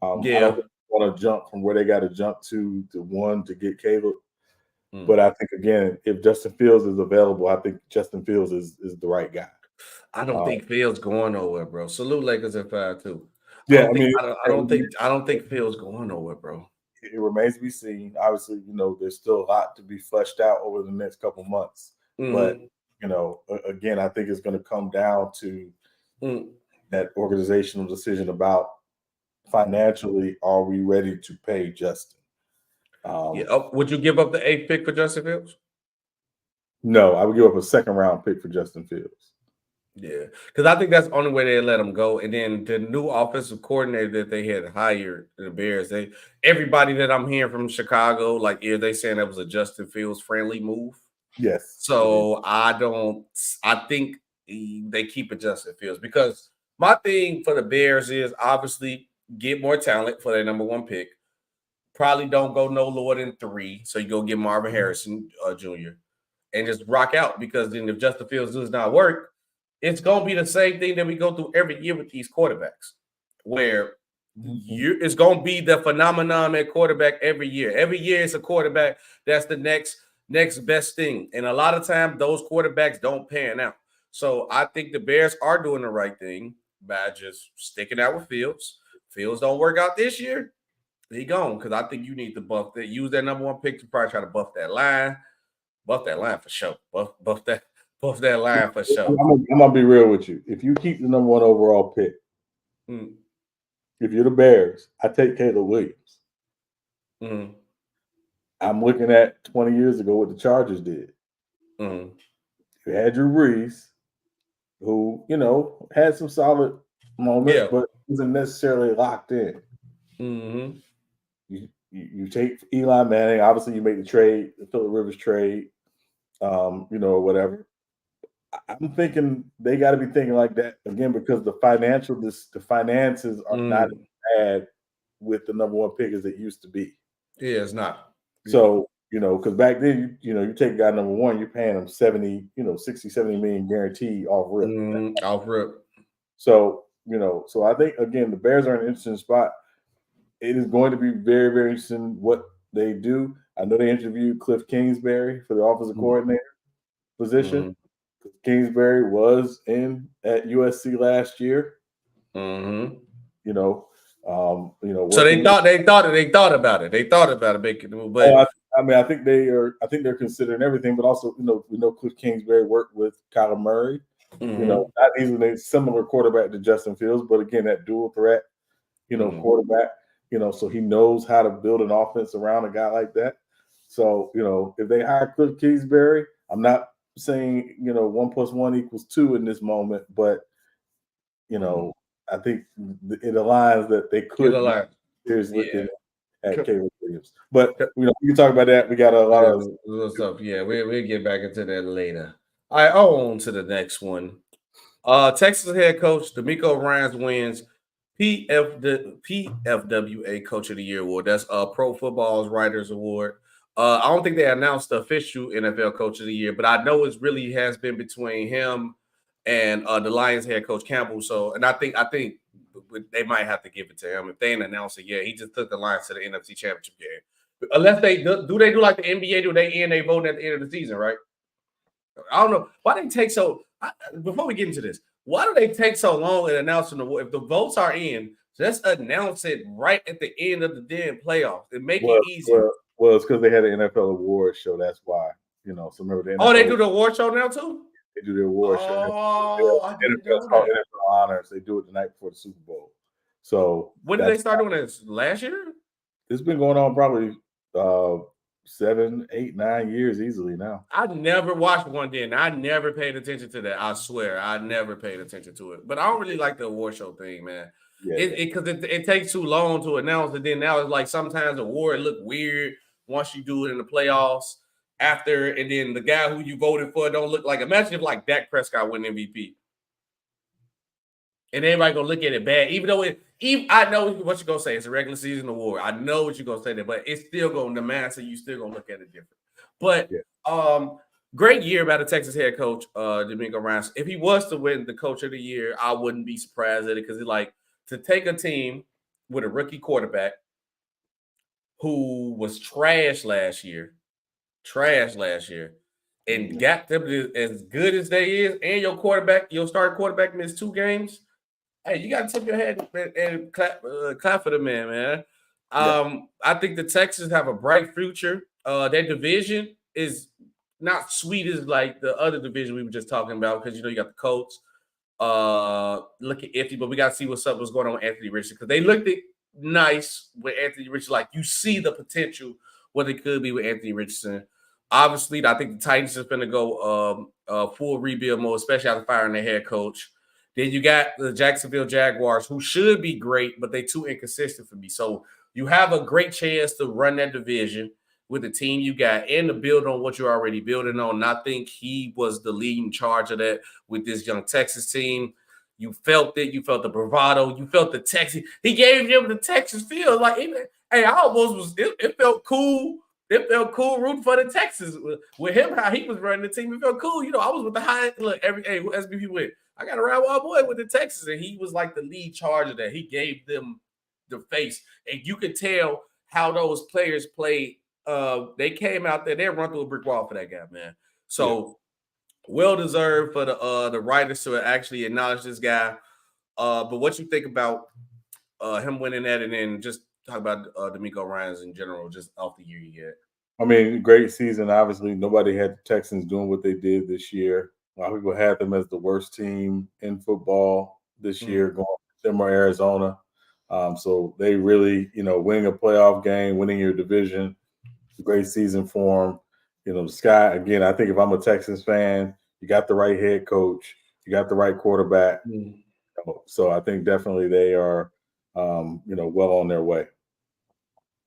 I don't think they want to jump from where they got to jump to one to get Caleb. But I think, again, if Justin Fields is available, I think Justin Fields is the right guy. I don't think Fields going nowhere, bro. Salute Lakers at 5-2. Yeah, I don't think Fields going nowhere, bro. It remains to be seen. Obviously, there's still a lot to be fleshed out over the next couple months. But again, I think it's going to come down to that organizational decision about financially, are we ready to pay Justin? Would you give up the 8th pick for Justin Fields? No, I would give up a 2nd-round pick for Justin Fields. Yeah, because I think that's the only way they let him go. And then the new offensive coordinator that they had hired, the Bears, everybody that I'm hearing from Chicago, like, they saying that was a Justin Fields friendly move. Yes. So I think they keep it Justin Fields, because my thing for the Bears is obviously get more talent for their number 1 pick. Probably don't go no lower than 3. So you go get Marvin Harrison Jr. and just rock out, because then if Justin Fields does not work, it's going to be the same thing that we go through every year with these quarterbacks, where it's going to be the phenomenon at quarterback every year. Every year it's a quarterback that's the next best thing. And a lot of times those quarterbacks don't pan out. So I think the Bears are doing the right thing by just sticking out with Fields. Fields don't work out this year, he gone, because I think you need to buff that. Use that number 1 pick to probably try to buff that line. Buff that line for sure. Buff that line for sure. I'm gonna be real with you. If you keep the number 1 overall pick, if you're the Bears, I take Caleb Williams. I'm looking at 20 years ago what the Chargers did. You had Drew Brees, who had some solid moments, but wasn't necessarily locked in. You take Eli Manning. Obviously, you make the trade, the Phillip Rivers trade, or whatever. I'm thinking they got to be thinking like that again, because the finances are not as bad with the number 1 pick as it used to be. Yeah, it's not. So, because back then, you take a guy number 1, you're paying him 60, 70 million guaranteed off rip. Off rip. So, so I think, again, the Bears are in an interesting spot. It is going to be very, very interesting what they do. I know they interviewed Cliff Kingsbury for the offensive coordinator position. Kingsbury was at USC last year. So they thought about it. They thought about making the move. But I think they're considering everything. But also, we know Cliff Kingsbury worked with Kyler Murray. Not even a similar quarterback to Justin Fields, but again, that dual threat, quarterback. So he knows how to build an offense around a guy like that. So if they hire Cliff Kingsbury, I'm not saying 1 + 1 = 2 in this moment, but I think it aligns that they could seriously looking at Caleb Williams. But we can talk about that. We got a lot of stuff. Yeah, we'll get back into that later. All right, on to the next one. Texas head coach DeMeco Ryans wins the PFWA Coach of the Year award. That's Pro Football's Writers Award. I don't think they announced the official NFL Coach of the Year, but I know it really has been between him and the Lions head coach Campbell. So, and I think they might have to give it to him if they ain't announced it yet. He just took the Lions to the NFC Championship game. Unless they do like the NBA, do they vote at the end of the season, right? I don't know why they take so. Before we get into this, why do they take so long in announcing the award? If the votes are in, just announce it right at the end of the damn playoffs and make it easier. Well, it's because they had an NFL awards show. That's why, So remember the NFL. Oh, they do the award show now too. They do the award show. Oh, it's called NFL Honors. They do it the night before the Super Bowl. So when did they start doing this? Last year? It's been going on probably 7, 8, 9 years easily now. I never watched one then. I never paid attention to that. I swear, I never paid attention to it. But I don't really like the award show thing, man. Because it takes too long to announce it. Then now it's like sometimes the award look weird once you do it in the playoffs after, and then the guy who you voted for don't look like. Imagine if like Dak Prescott win MVP, and everybody gonna look at it bad, even though I know what you're gonna say. It's a regular season award. I know what you're gonna say there, but it's still going to matter. So you still gonna look at it different. But great year by the Texas head coach, D'Amico Ryans. If he was to win the Coach of the Year, I wouldn't be surprised at it because it's like to take a team with a rookie quarterback who was trash last year, and got them to, as good as they is, and your starting quarterback missed 2 games. Hey, you got to tip your head and clap for the man. I think the Texans have a bright future. Their division is not sweet as like the other division we were just talking about because you got the Colts. Looking iffy, but we got to see what's going on with Anthony Richardson because they looked nice with Anthony Richardson. Like you see the potential what it could be with Anthony Richardson. Obviously, I think the Titans is going to go full rebuild mode, especially after firing their head coach. Then you got the Jacksonville Jaguars, who should be great, but they too inconsistent for me. So you have a great chance to run that division with the team you got and to build on what you're already building on. And I think he was the leading charge of that with this young Texas team. You felt it. You felt the bravado. You felt the Texas. He gave them the Texas feel. Like, hey, I almost was. It felt cool. It felt cool rooting for the Texans with him, how he was running the team. It felt cool. I was with the high. Look, who SBP with? I got a ride with our boy with the Texans, and he was like the lead charge of that. He gave them the face, and you could tell how those players played. They came out there, they run through a brick wall for that guy, man. So well deserved for the writers to actually acknowledge this guy. But what you think about him winning that, and then just talk about D'Amico Ryans in general, just off the year you get? I mean, great season. Obviously, nobody had the Texans doing what they did this year. A lot of people had them as the worst team in football this year, going to them or Arizona. So they really, winning a playoff game, winning your division, great season for them. The Sky, again, I think if I'm a Texans fan, you got the right head coach, you got the right quarterback. So I think definitely they are, well on their way.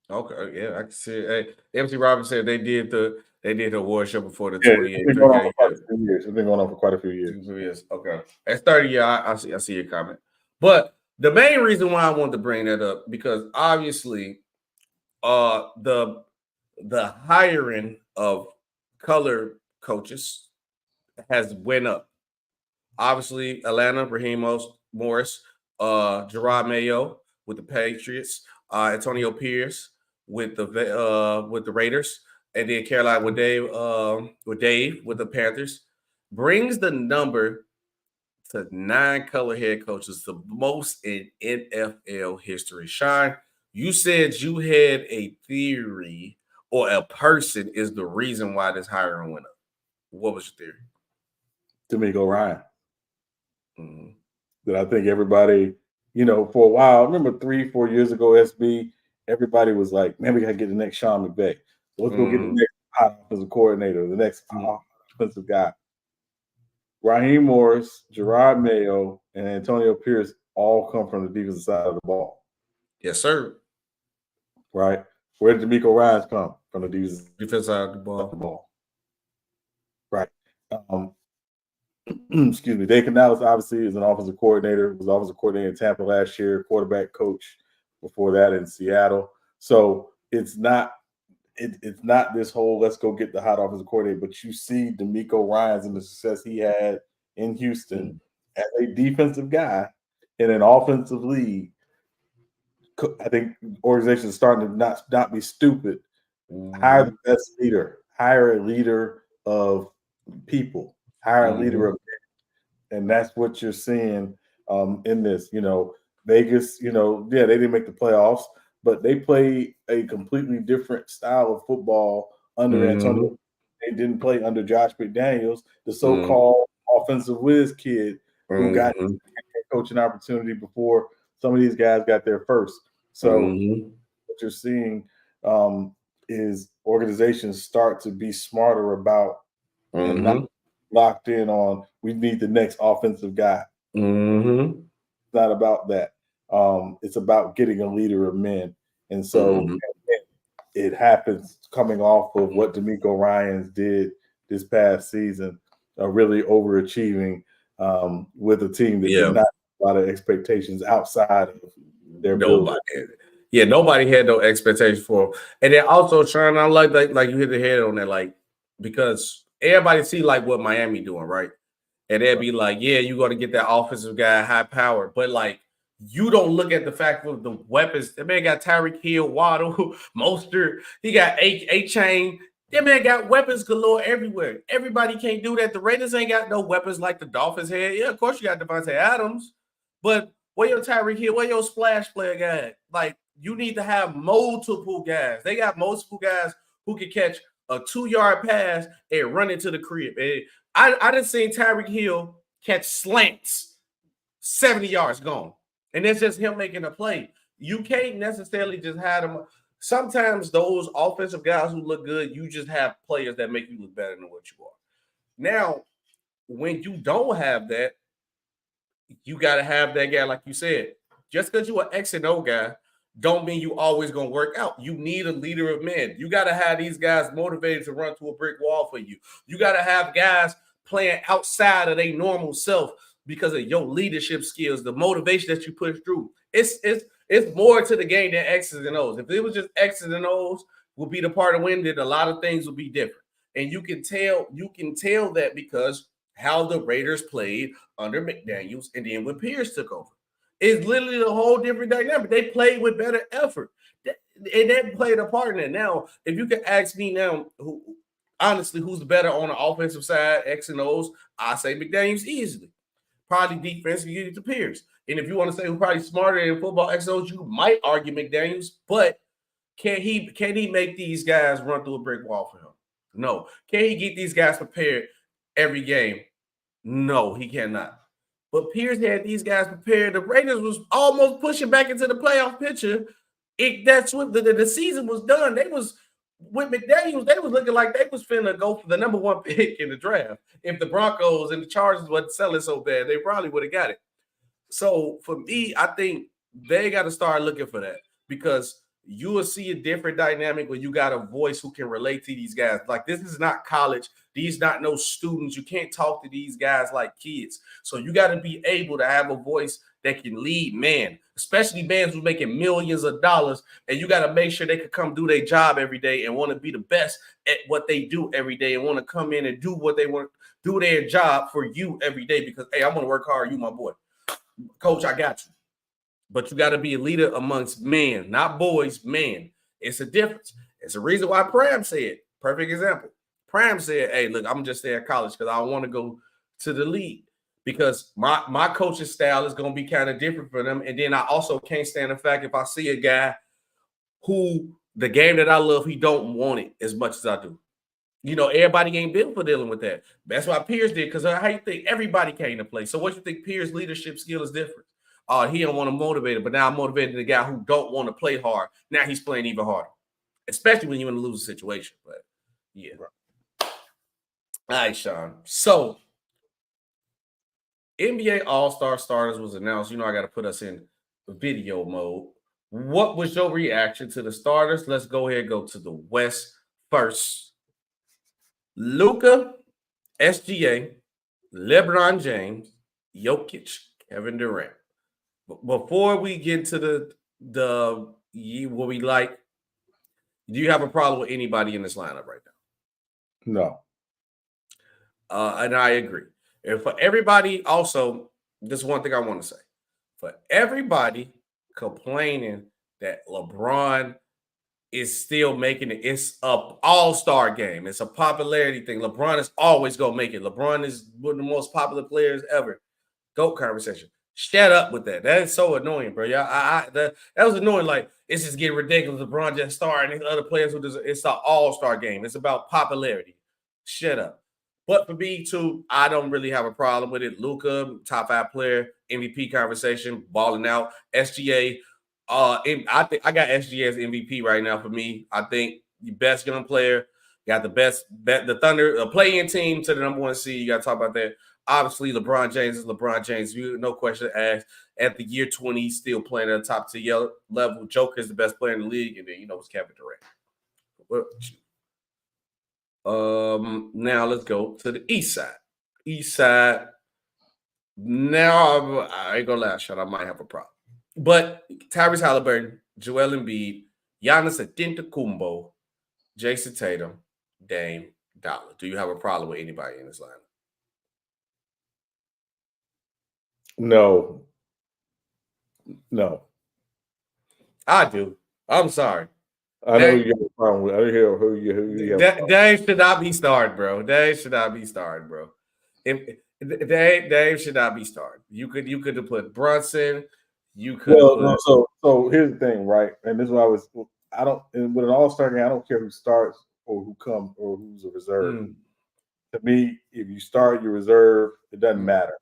Okay, yeah, I can see it. Hey, MC Robinson said they did the award show before the 28. It's been going on for quite a few years. It's been going on for quite a few years. Okay, at 30 years, I see your comment. But the main reason why I wanted to bring that up because obviously, the hiring of color coaches has went up. Obviously, Atlanta, Raheem Morris, Gerard Mayo with the Patriots, Antonio Pierce with the Raiders, and then Carolina with Dave with the Panthers, brings the number to 9 color head coaches, the most in NFL history. Sean, you said you had a theory or a person is the reason why this hiring went up. What was your theory? D'Amico Ryans. That I think everybody, for a while, I remember 3-4 years ago, SB, everybody was like, man, we got to get the next Sean McVay. So let's go get the next offensive coordinator, the next offensive guy. Raheem Morris, Gerard Mayo, and Antonio Pierce all come from the defensive side of the ball. Yes, sir. Right? Where did D'Amico Ryans come? From the defensive side of the ball. Right. Excuse me. Dave Canales obviously is an offensive coordinator. Was offensive coordinator in Tampa last year. Quarterback coach before that in Seattle. So it's not this whole let's go get the hot offensive coordinator. But you see D'Amico Ryans and the success he had in Houston as a defensive guy in an offensive league. I think organizations are starting to not be stupid. Hire the best leader. Hire a leader of people. Hire a leader of men. And that's what you're seeing in this. Vegas, they didn't make the playoffs, but they played a completely different style of football under Antonio. They didn't play under Josh McDaniels, the so-called offensive whiz kid who got his coaching opportunity before some of these guys got there first. So what you're seeing is organizations start to be smarter about and not locked in on we need the next offensive guy. It's not about that. It's about getting a leader of men. And so it happens coming off of what D'Amico Ryans did this past season, really overachieving with a team that did not have a lot of expectations outside of Nobody had it. Yeah, nobody had no expectations for him. And then also trying to like you hit the head on that, like, because everybody see like what Miami doing, right? And they'd be like, yeah, you're going to get that offensive guy high power. But like, you don't look at the fact of the weapons. That man got Tyreek Hill, Waddle, Mostert. He got A-Chain. That man got weapons galore everywhere. Everybody can't do that. The Raiders ain't got no weapons like the Dolphins had. Yeah, of course you got Devontae Adams. But where your Tyreek Hill, where your splash player guy? Like, you need to have multiple guys. They got multiple guys who can catch a 2-yard pass and run into the crib. And I done seen Tyreek Hill catch slants 70 yards gone. And that's just him making a play. You can't necessarily just have them. Sometimes those offensive guys who look good, you just have players that make you look better than what you are. Now, when you don't have that, you got to have that guy, like you said. Just because you're an X and O guy, don't mean you always going to work out. You need a leader of men. You got to have these guys motivated to run to a brick wall for you. You got to have guys playing outside of their normal self because of your leadership skills, the motivation that you push through. It's more to the game than X's and O's. If it was just X's and O's would be the part of win, then a lot of things would be different. And you can tell that because how the Raiders played under McDaniels and then when Pierce took over. It's literally a whole different dynamic. They played with better effort. And that played a part in it. Now, if you could ask me now, honestly, who's better on the offensive side, X and O's, I say McDaniels easily. Probably defense, you get it to Pierce. And if you want to say who's probably smarter in football X and O's, you might argue McDaniels, but can he make these guys run through a brick wall for him? No. Can he get these guys prepared every game? No, he cannot. But Pierce had these guys prepared. The Raiders was almost pushing back into the playoff picture. That's what the season was done. They was with McDaniels. They was looking like they was finna go for the number 1 pick in the draft. If the Broncos and the Chargers wasn't selling so bad, they probably would have got it. So for me, I think they got to start looking for that because you will see a different dynamic when you got a voice who can relate to these guys. Like, this is not college. These not no students. You can't talk to these guys like kids. So you got to be able to have a voice that can lead men, especially men who's making millions of dollars. And you got to make sure they can come do their job every day and want to be the best at what they do every day and want to come in and do what they want, do their job for you every day because, hey, I'm going to work hard. You my boy. Coach, I got you. But you got to be a leader amongst men, not boys, men. It's a difference. It's a reason why Pram said, perfect example. Pram said, hey, look, I'm just staying at college because I want to go to the league because my coaching style is going to be kind of different for them. And then I also can't stand the fact if I see a guy who the game that I love, he don't want it as much as I do. You know, everybody ain't built for dealing with that. That's why Pierce did because how you think everybody came to play. So what you think Pierce's leadership skill is different? He don't want to motivate it, but now I'm motivating the guy who don't want to play hard. Now he's playing even harder, especially when you're in a losing situation. But yeah. All right, Sean. So NBA All-Star starters was announced. You know, I got to put us in video mode. What was your reaction to the starters? Let's go ahead and go to the West first. Luka, SGA, LeBron James, Jokic, Kevin Durant. Before we get to the what we like, do you have a problem with anybody in this lineup right now? No. And I agree. And for everybody, also, this is one thing I want to say. For everybody complaining that LeBron is still making it, it's an all-star game. It's a popularity thing. LeBron is always going to make it. LeBron is one of the most popular players ever. GOAT conversation. Shut up with that. That is so annoying, bro. Yeah, that was annoying. Like, it's just getting ridiculous. LeBron just starting and other players who just, it's an all-star game. It's about popularity. Shut up. But for me, too, I don't really have a problem with it. Luka, top 5 player, MVP conversation, balling out. SGA, I think I got SGA as MVP right now for me. I think the best young player, got the best, the Thunder, play-in team to the number 1 seed. You got to talk about that. Obviously, LeBron James is LeBron James. No question asked. At the year 20, he's still playing at the top 2 level. Joker is the best player in the league. And then, it's Kevin Durant. Now let's go to the East side. East side. Now, I ain't going to lie, Sean, I might have a problem. But Tyrese Halliburton, Joel Embiid, Giannis Antetokounmpo, Jason Tatum, Dame, Dollar. Do you have a problem with anybody in this lineup? No. I do. I'm sorry. I know you got a problem with. I hear who you have. Dame should not be started, bro. Dame should not be started, bro. Dame should not be started. You could have put Brunson. You could. So here's the thing, right? And this is why I don't. And with an all-star game, I don't care who starts or who comes or who's a reserve. To me, if you start your reserve, it doesn't matter.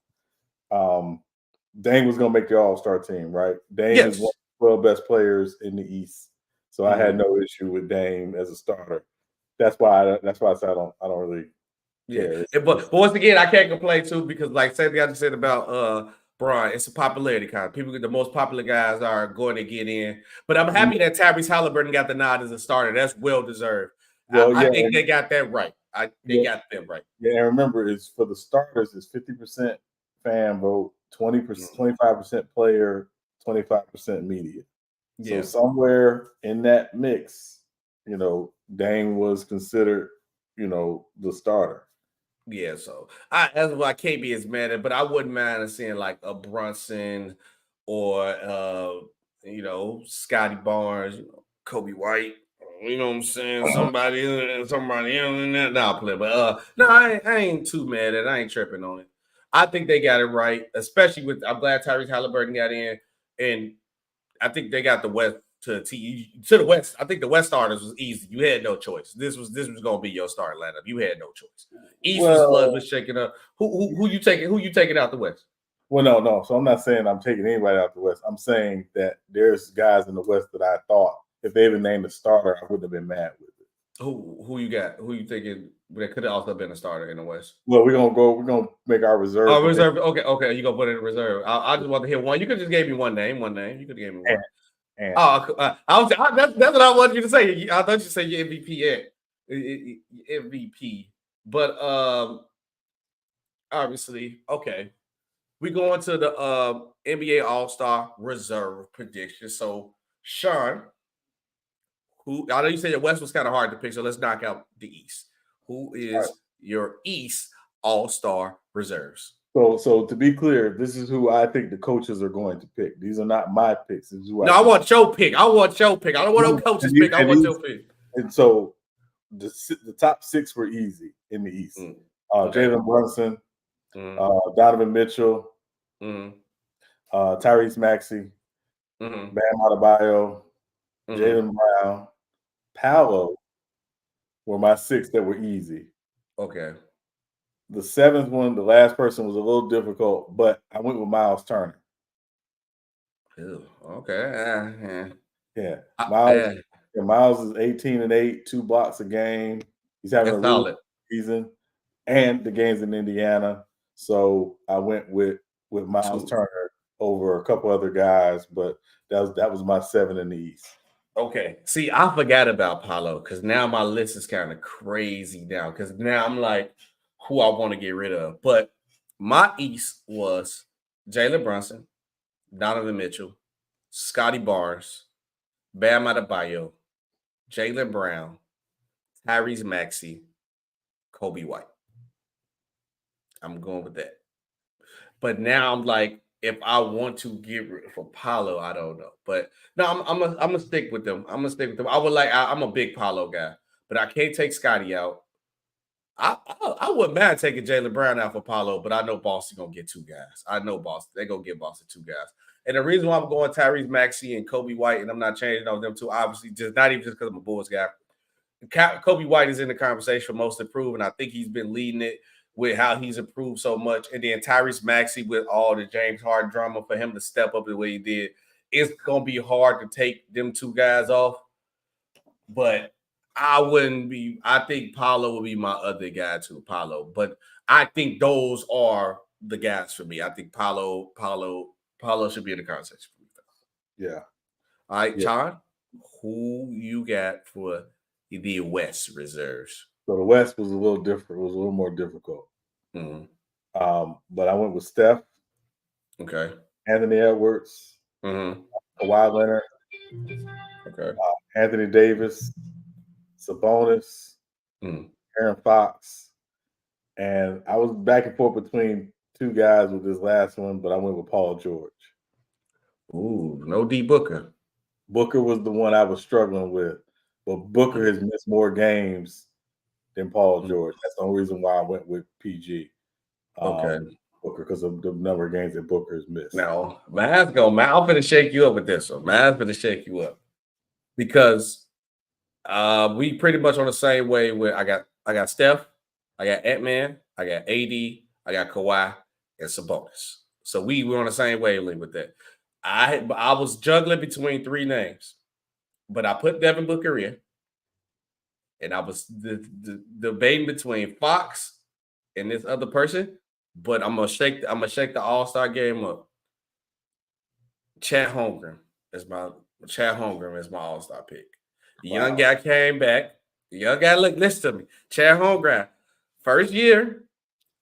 Dame was going to make the all-star team, right? Dame is one of the 12 best players in the East, so I had no issue with Dame as a starter. That's why I said I don't really care. But once again, I can't complain too because, like same thing I just said about Bron, it's a popularity kind. People, the most popular guys are going to get in. But I'm happy that Tyrese Halliburton got the nod as a starter. That's well deserved. Well, I think they got that right. They got them right. Yeah, and remember, it's for the starters. It's 50% fan vote, 25% player, 25% media. So somewhere in that mix, Dame was considered, the starter. Yeah, so that's why I can't be as mad at, but I wouldn't mind seeing like a Brunson or Scotty Barnes, Kobe White. You know what I'm saying? Somebody in that now play. But no, I ain't too mad at it. I ain't tripping on it. I think they got it right, especially with I'm glad Tyrese Halliburton got in, and I think they got the West to the West. I think the West starters was easy. You had no choice. This was gonna be your start lineup. You had no choice. East was shaking up. Who you taking? Who you taking out the West? Well, no. So I'm not saying I'm taking anybody out the West. I'm saying that there's guys in the West that I thought if they even named a starter, I wouldn't have been mad with it. Who you got? Who you thinking that could have also been a starter in the West? Well, we're gonna make our reserve. Oh, reserve. Okay. You gonna put it in reserve. I just want to hear one. You could just give me one name. You could give me one. That's what I wanted you to say. I thought you said your MVP. But obviously, okay. We go into the NBA All-Star reserve prediction. So, Sean, who I know you said the West was kind of hard to pick, so let's knock out the East. Who is your East All-Star reserves? So to be clear, this is who I think the coaches are going to pick. These are not my picks. This is who I want your pick. I don't want no coaches pick. I want your pick. And so the top 6 were easy in the East. Jalen Brunson, Donovan Mitchell, Tyrese Maxey, Bam Adebayo, Jaylen Brown, Paolo were my 6 that were easy. Okay. The 7th one, the last person was a little difficult, but I went with Miles Turner. Ew, okay. Yeah. Miles is 18-8, 2 blocks a game. He's having a really good season, and the game's in Indiana. So I went with Miles Turner over a couple other guys, but that was my 7 in the East. Okay. See, I forgot about Paolo because now my list is kind of crazy now because now I'm like, who I want to get rid of. But my East was Jalen Brunson, Donovan Mitchell, Scotty Barnes, Bam Adebayo, Jaylen Brown, Tyrese Maxey, Kobe White. I'm going with that. But now I'm like, if I want to get rid of Paolo, I don't know. But no, I'm gonna stick with them. I'm a big Paolo guy, but I can't take Scotty out. I wouldn't mind taking Jaylen Brown out for Paolo, but I know Boston gonna get 2 guys. I know Boston. They're gonna get Boston 2 guys. And the reason why I'm going Tyrese Maxey and Kobe White, and I'm not changing on them 2, obviously, not even just because I'm a Bulls guy. Kobe White is in the conversation for most improved, and I think he's been leading it with how he's improved so much. And then Tyrese Maxey with all the James Harden drama, for him to step up the way he did, it's gonna be hard to take them 2 guys off. But I think Paolo will be my other guy too, Paolo. But I think those are the guys for me. I think Paolo should be in the conversation for me. Yeah. All right, John, who you got for the West reserves? So the West was a little different. It was a little more difficult. But I went with Steph. Okay. Anthony Edwards. Mm-hmm. Kawhi Leonard, Okay. Anthony Davis, Sabonis, Aaron Fox, and I was back and forth between two guys with this last one, but I went with Paul George. Ooh, no D Booker. Booker was the one I was struggling with, but Booker has missed more games than Paul George. That's the only reason why I went with PG. Okay. Booker, because of the number of games that Booker has missed. Now, I'm finna shake you up with this one. I'm finna shake you up because we pretty much on the same way. With I got Steph, I got Ant-Man, I got AD, I got Kawhi, and Sabonis. So we were on the same wavelength with that. I was juggling between three names, but I put Devin Booker in, and I was debating between Fox and this other person. But I'm gonna shake the All-Star game up. Chet Holmgren is my All-Star pick. The young guy came back. The young guy, listen to me. Chet Holmgren, first year,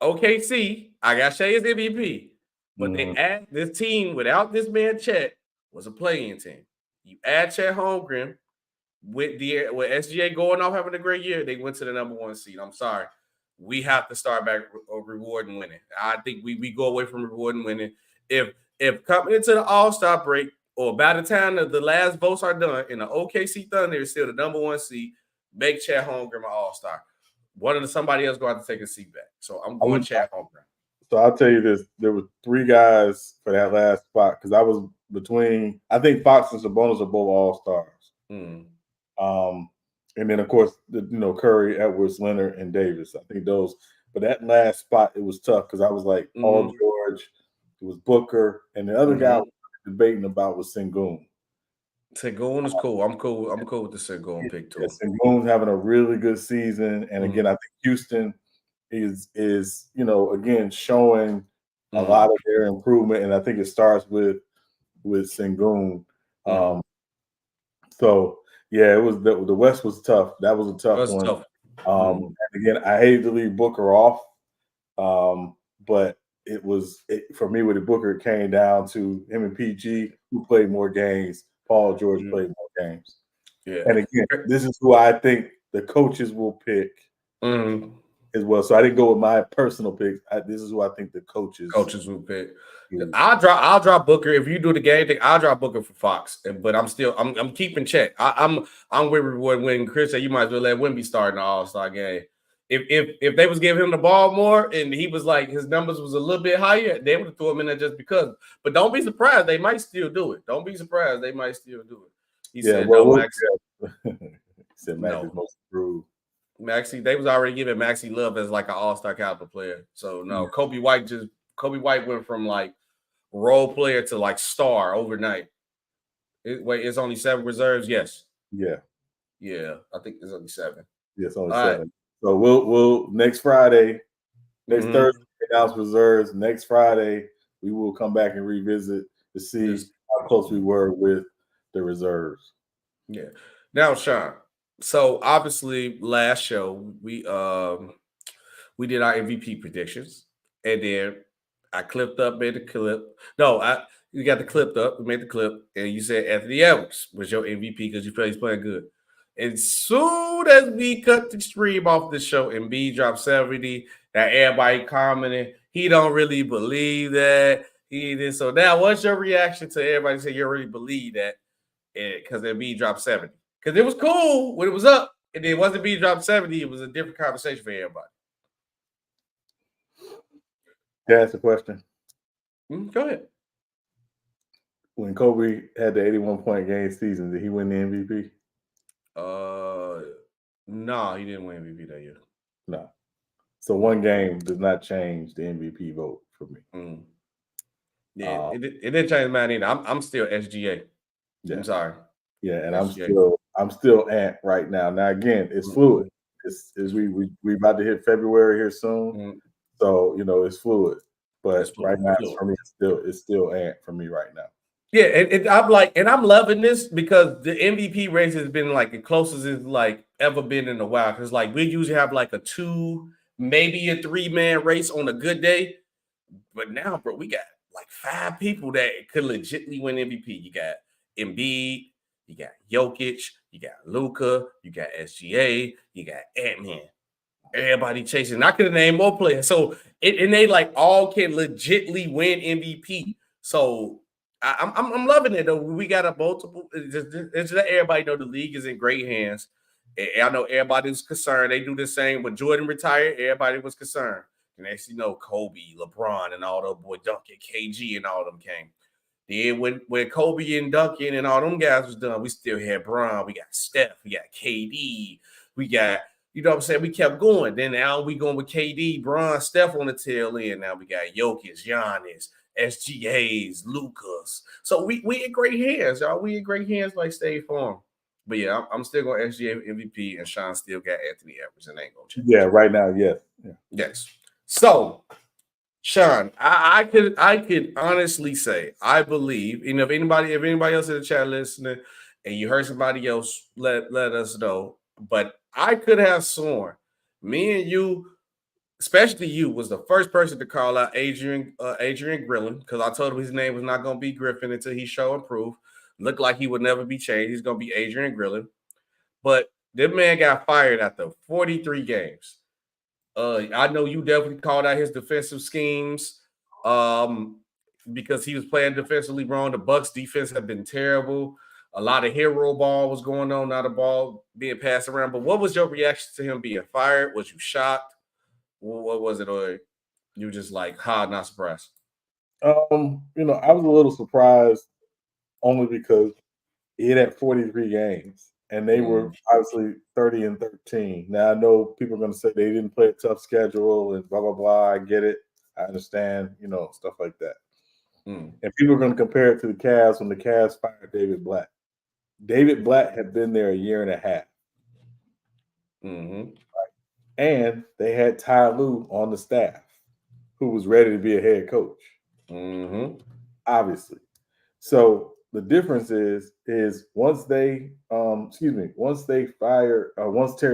OKC. I got Shea as MVP. But they add this team without this man Chet was a play-in team. You add Chet Holmgren with SGA going off having a great year, they went to the number one seed. I'm sorry. We have to start back rewarding winning. I think we go away from rewarding winning. If coming into the All-Star break or by the time the last votes are done and the OKC Thunder is still the number one seed, make Chet Holmgren my All-Star. Somebody else going to have to take a seat back. So I'm going Chet Holmgren. So I'll tell you this: there were three guys for that last spot because I was between. I think Fox and Sabonis are both All-Stars. And then of course Curry, Edwards, Leonard, and Davis. I think those. But that last spot, it was tough because I was like Paul George, it was Booker, and the other guy I was debating about was Sengun. Sengun is cool. I'm cool with the Sengun pick too. Sengun's having a really good season, and again, I think Houston is again showing a lot of their improvement, and I think it starts with Sengun. So yeah, it was the West was tough. That was a tough one. Tough. And again, I hated to leave Booker off, but for me with the Booker, it came down to him and PG, who played more games. Paul George played more games. Yeah. And again, this is who I think the coaches will pick as well. So I didn't go with my personal picks. This is who I think the coaches will pick. I'll drop Booker if you do the game thing. I'll drop Booker for Fox, but I'm keeping Chet. I'm with reward when Chris said you might as well let Wemby start in the All-Star game. If they was giving him the ball more and he was like his numbers was a little bit higher, they would have threw him in there just because. But don't be surprised, they might still do it. Don't be surprised, they might still do it. He said no, Max. He said Max is most improved. Maxey, they was already giving Maxey love as like an All-Star caliber player. So no, Kobe White went from like role player to like star overnight. It's only 7 reserves. Yes. Yeah. I think there's only 7. Yes, only 7. Right. So we'll next Friday, Thursday announce reserves. Next Friday, we will come back and revisit to see how close we were with the reserves. Yeah. Now, Sean. So obviously, last show we did our MVP predictions, and then I made the clip. No, you got the clip up. We made the clip, and you said Anthony Edwards was your MVP because you felt he's playing good. And soon as we cut the stream off the show, and B dropped 70, that everybody commented he don't really believe that he did. So now, what's your reaction to everybody saying you really believe that? Because Embiid dropped 70. Because it was cool when it was up, and then once Embiid dropped 70, it was a different conversation for everybody. Can I ask a question? Go ahead. When Kobe had the 81-point game season, did he win the MVP? No, he didn't win MVP that year. No. So one game does not change the MVP vote for me. Yeah, it didn't change mine either. I'm still SGA. Yeah. I'm sorry. Yeah, and SGA. I'm still Ant right now. Now again, it's fluid. We about to hit February here soon, so it's fluid. But right now, for me, it's still Ant for me right now. Yeah, and I'm loving this because the MVP race has been like the closest it's like ever been in a while. Because like we usually have like a 2, maybe a 3-man race on a good day, but now, bro, we got like 5 people that could legitimately win MVP. You got Embiid, you got Jokic, you got Luka, you got SGA, you got Ant-Man. Everybody chasing. I could have named more players. So and they like all can legitimately win MVP. So I'm loving it though. We got a multiple. It's let everybody know the league is in great hands. And I know everybody was concerned. They do the same when Jordan retired. Everybody was concerned. And next you know, Kobe, LeBron, and all those boy Duncan, KG, and all them came. Then when Kobe and Duncan and all them guys was done, we still had Bron. We got Steph. We got KD. We got, you know what I'm saying? We kept going. Then now we going with KD, Bron, Steph on the tail end. Now we got Jokic, Giannis, SGAs, Lucas. So we in great hands, y'all. We in great hands like State Farm. But yeah, I'm still going SGA MVP, and Sean still got Anthony Edwards, and ain't gonna change. Yeah, right now, yes. Yeah. Yes. So, Sean, I could honestly say I believe, you know, if anybody else in the chat listening, and you heard somebody else, let us know. But I could have sworn, me and you, especially you, was the first person to call out Adrian Grillin, because I told him his name was not going to be Griffin until he showed and proof. Looked like he would never be changed. He's going to be Adrian Grillin. But this man got fired after 43 games. I know you definitely called out his defensive schemes because he was playing defensively wrong. The Bucs defense had been terrible. A lot of hero ball was going on, not a ball being passed around. But what was your reaction to him being fired? Was you shocked? What was it? Or you just like, not surprised? You know, I was a little surprised only because he had 43 games and they were obviously 30 and 13. Now I know people are going to say they didn't play a tough schedule and blah, blah, blah. I get it. I understand, you know, stuff like that. And people are going to compare it to the Cavs when the Cavs fired David Blatt. David Blatt had been there a year and a half. Right. And they had Ty Lue on the staff who was ready to be a head coach. Obviously. So the difference is once Terry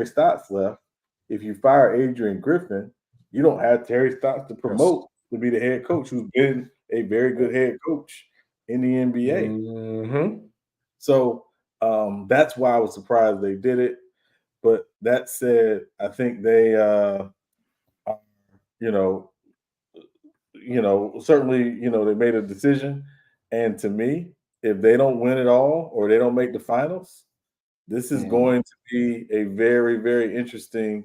Stotts left, if you fire Adrian Griffin, you don't have Terry Stotts to promote to be the head coach, who's been a very good head coach in the NBA. So that's why I was surprised they did it. But that said, I think they, certainly, they made a decision. And to me, if they don't win it all or they don't make the finals, this is going to be a very, very interesting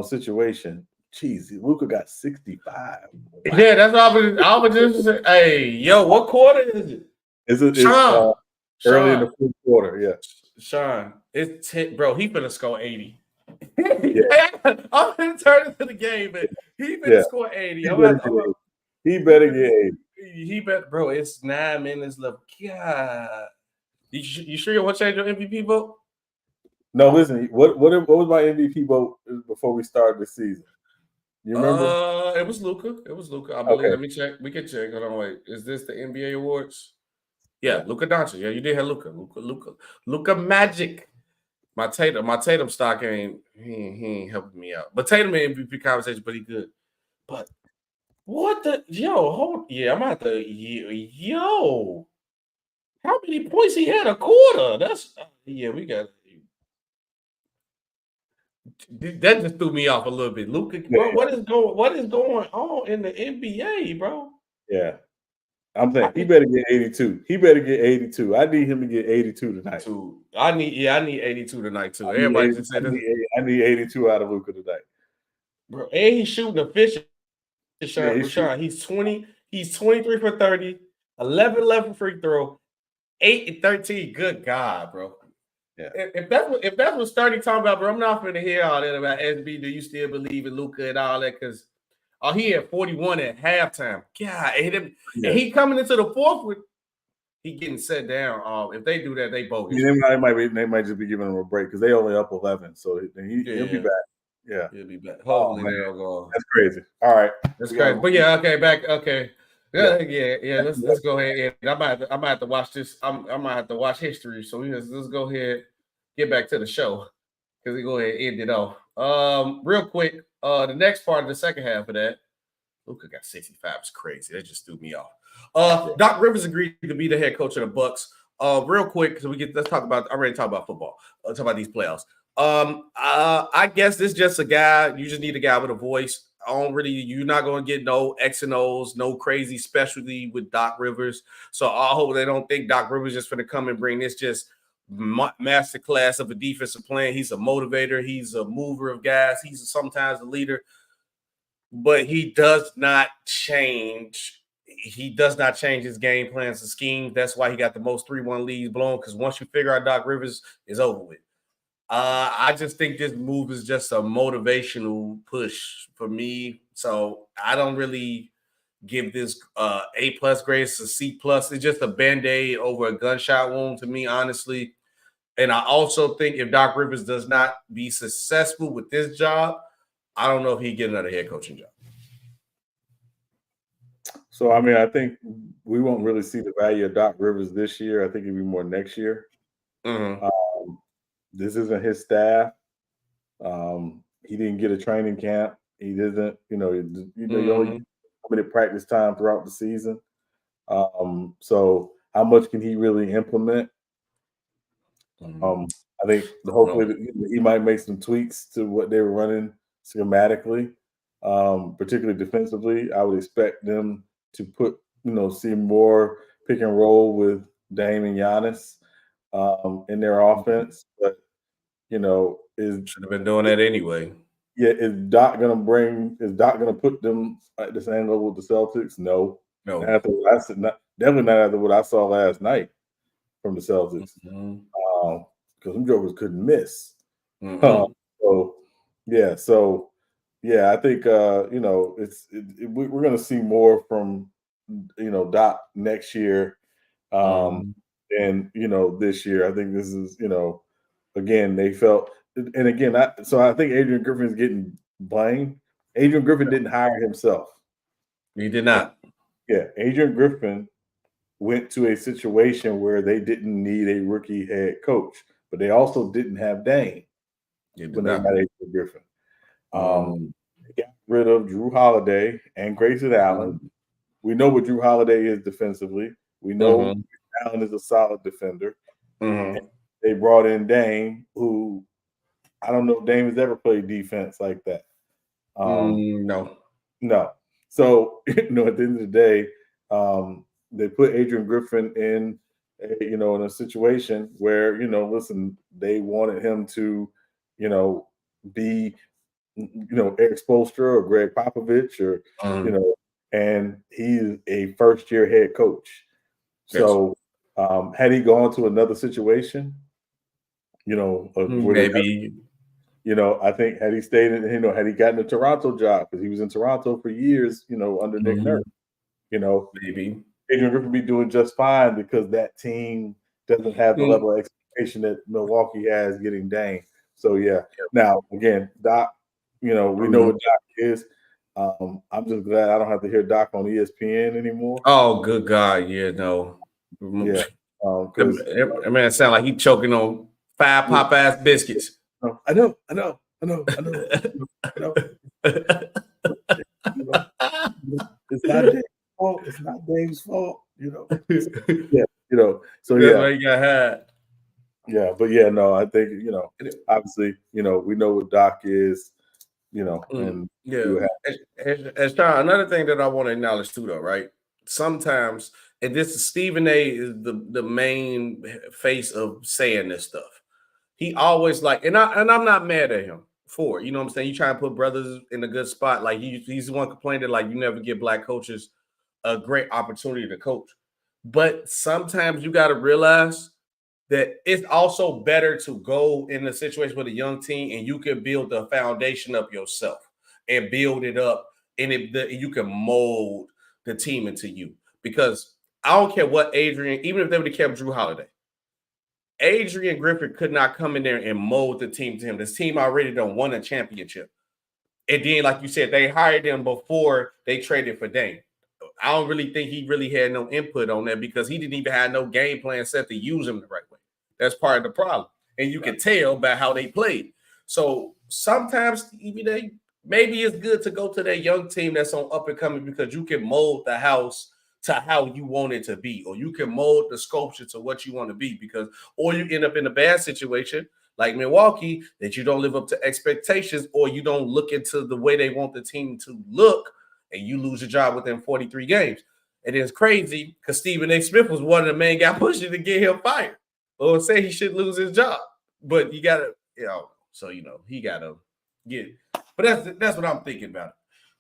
situation. Jeez, Luka got 65. Wow. Yeah, that's what I was just saying. Hey, yo, what quarter is it? It's early in the fourth quarter, yeah. Sean, it's bro, he finna score 80. Yeah. I'm gonna turn into the game, but he finna score 80. He better get 80. He bet, bro. It's 9 minutes left. God, you sure you want to change your MVP vote? No, listen. What was my MVP vote before we started the season? You remember? It was Luka. I believe. Okay. Let me check. We can check. Hold on, wait. Is this the NBA awards? Yeah, Luka Doncic. Yeah, you did have Luka Magic. My Tatum stock ain't helping me out. But Tatum in MVP conversation, but he good. But what the I'm gonna have to how many points he had a quarter? That's we got that just threw me off a little bit. Luka, bro, what is going on in the NBA, bro? Yeah. I'm saying he better get 82. He better get 82. I need him to get 82 tonight. I need 82 tonight too. Everybody just said I need 82 out of Luka tonight. Bro, and he's shooting efficient. Sean, he's 23 for 30, 11 free throw, 8 and 13. Good God, bro. Yeah. If that's what Sturdy talking about, bro, I'm not going to hear all that about SB. Do you still believe in Luka and all that? Because he had 41 at halftime. God, and he coming into the fourth with he getting set down. If they do that, they bogus. Yeah, they might just be giving him a break because they only up 11, so he'll be back. Yeah, he'll be back. Hopefully they'll go. That's crazy. All right, that's crazy. But okay, back. Okay, yeah. Let's go ahead. I might have to watch this. I might have to watch history. So let's go ahead, get back to the show because we go ahead and end it off. Real quick. The next part of the second half of that, Luka got 65. It's crazy. That just threw me off. Doc Rivers agreed to be the head coach of the Bucks. Real quick, because let's talk about. I already talked about football. Talk about these playoffs. I guess this is just a guy. You just need a guy with a voice. You're not going to get no X and O's, no crazy specialty with Doc Rivers. So I hope they don't think Doc Rivers just going to come and bring this just master class of a defensive plan. He's a motivator. He's a mover of guys. He's sometimes a leader, but he does not change. He does not change his game plans and schemes. That's why he got the most 3-1 leads blown, because once you figure out Doc Rivers, it's over with. I just think this move is just a motivational push for me. So I don't really give this A+ grades to C+. It's just a Band-Aid over a gunshot wound to me, honestly. And I also think if Doc Rivers does not be successful with this job, I don't know if he'd get another head coaching job. So, I mean, I think we won't really see the value of Doc Rivers this year. I think it'll be more next year. Mm-hmm. This isn't his staff. He didn't get a training camp. He doesn't, you only get limited practice time throughout the season. So how much can he really implement? I think hopefully he might make some tweaks to what they were running schematically, particularly defensively. I would expect them to see more pick and roll with Dame and Giannis in their offense. But, should have been doing that anyway. Yeah, is Doc gonna put them at the same level with the Celtics? No. Definitely not after what I saw last night from the Celtics. Because them jokers couldn't miss. I think we're gonna see more from Doc next year than this year. I think this is again they felt, and again I think Adrian Griffin's getting blamed. Adrian Griffin didn't hire himself. He did not. Yeah, Adrian Griffin went to a situation where they didn't need a rookie head coach, but they also didn't have Dame when they had Adrian Griffin. They got rid of Drew Holiday and Grayson Allen. We know what Drew Holiday is defensively. We know Allen is a solid defender. They brought in Dame, who I don't know if Dame has ever played defense like that. No. So, at the end of the day, they put Adrian Griffin in a situation where, they wanted him to, be, Eric Spoelstra or Greg Popovich or, and he's a first-year head coach. Yes. So, had he gone to another situation, maybe. I think had he stayed in, had he gotten a Toronto job, because he was in Toronto for years, under Nick Nurse, maybe Adrian Griffin be doing just fine because that team doesn't have the level of expectation that Milwaukee has getting Dame. So now again, Doc, we know what Doc is. I'm just glad I don't have to hear Doc on ESPN anymore. Oh, good God, no. Yeah, that man sound like he choking on 5 Popeyes biscuits. I know. It's not Dave's fault. It's not Dave's fault. So that's why he got had. Yeah, but I think obviously we know what Doc is. And as Sean, another thing that I want to acknowledge too, though, right? Sometimes, and this is Stephen A. is the main face of saying this stuff. He always and I'm not mad at him for it. You know what I'm saying? You try and put brothers in a good spot. Like he's the one complaining you never give black coaches a great opportunity to coach. But sometimes you got to realize that it's also better to go in a situation with a young team and you can build the foundation up yourself and build it up, and you can mold the team into you. Because I don't care what Adrian, even if they would have kept Drew Holiday, Adrian Griffin could not come in there and mold the team to him. This team already done won a championship. And then, like you said, they hired him before they traded for Dame. I don't really think he really had no input on that because he didn't even have no game plan set to use him the right way. That's part of the problem. And you can tell by how they played. So sometimes maybe it's good to go to that young team that's on up and coming because you can mold the house to how you want it to be, or you can mold the sculpture to what you want to be, or you end up in a bad situation like Milwaukee that you don't live up to expectations, or you don't look into the way they want the team to look, and you lose your job within 43 games. And it's crazy because Stephen A. Smith was one of the main guys pushing to get him fired or say he should lose his job. But you gotta, he gotta get it. But that's what I'm thinking about.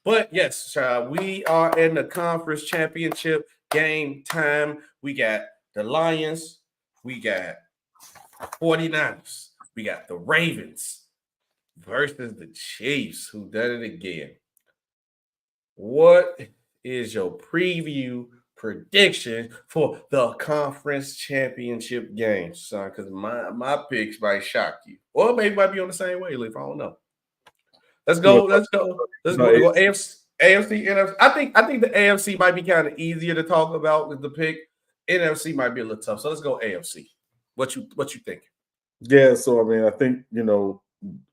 But yes, we are in the conference championship game time. We got the Lions, we got 49ers, we got the Ravens versus the Chiefs, who done it again. What is your preview prediction for the conference championship game, son? Because my picks might shock you, or maybe might be on the same wavelength. I don't know. Let's go. Let's go. AFC, NFC. I think the AFC might be kind of easier to talk about with the pick. NFC might be a little tough. So let's go AFC. What you think? Yeah. So I mean, I think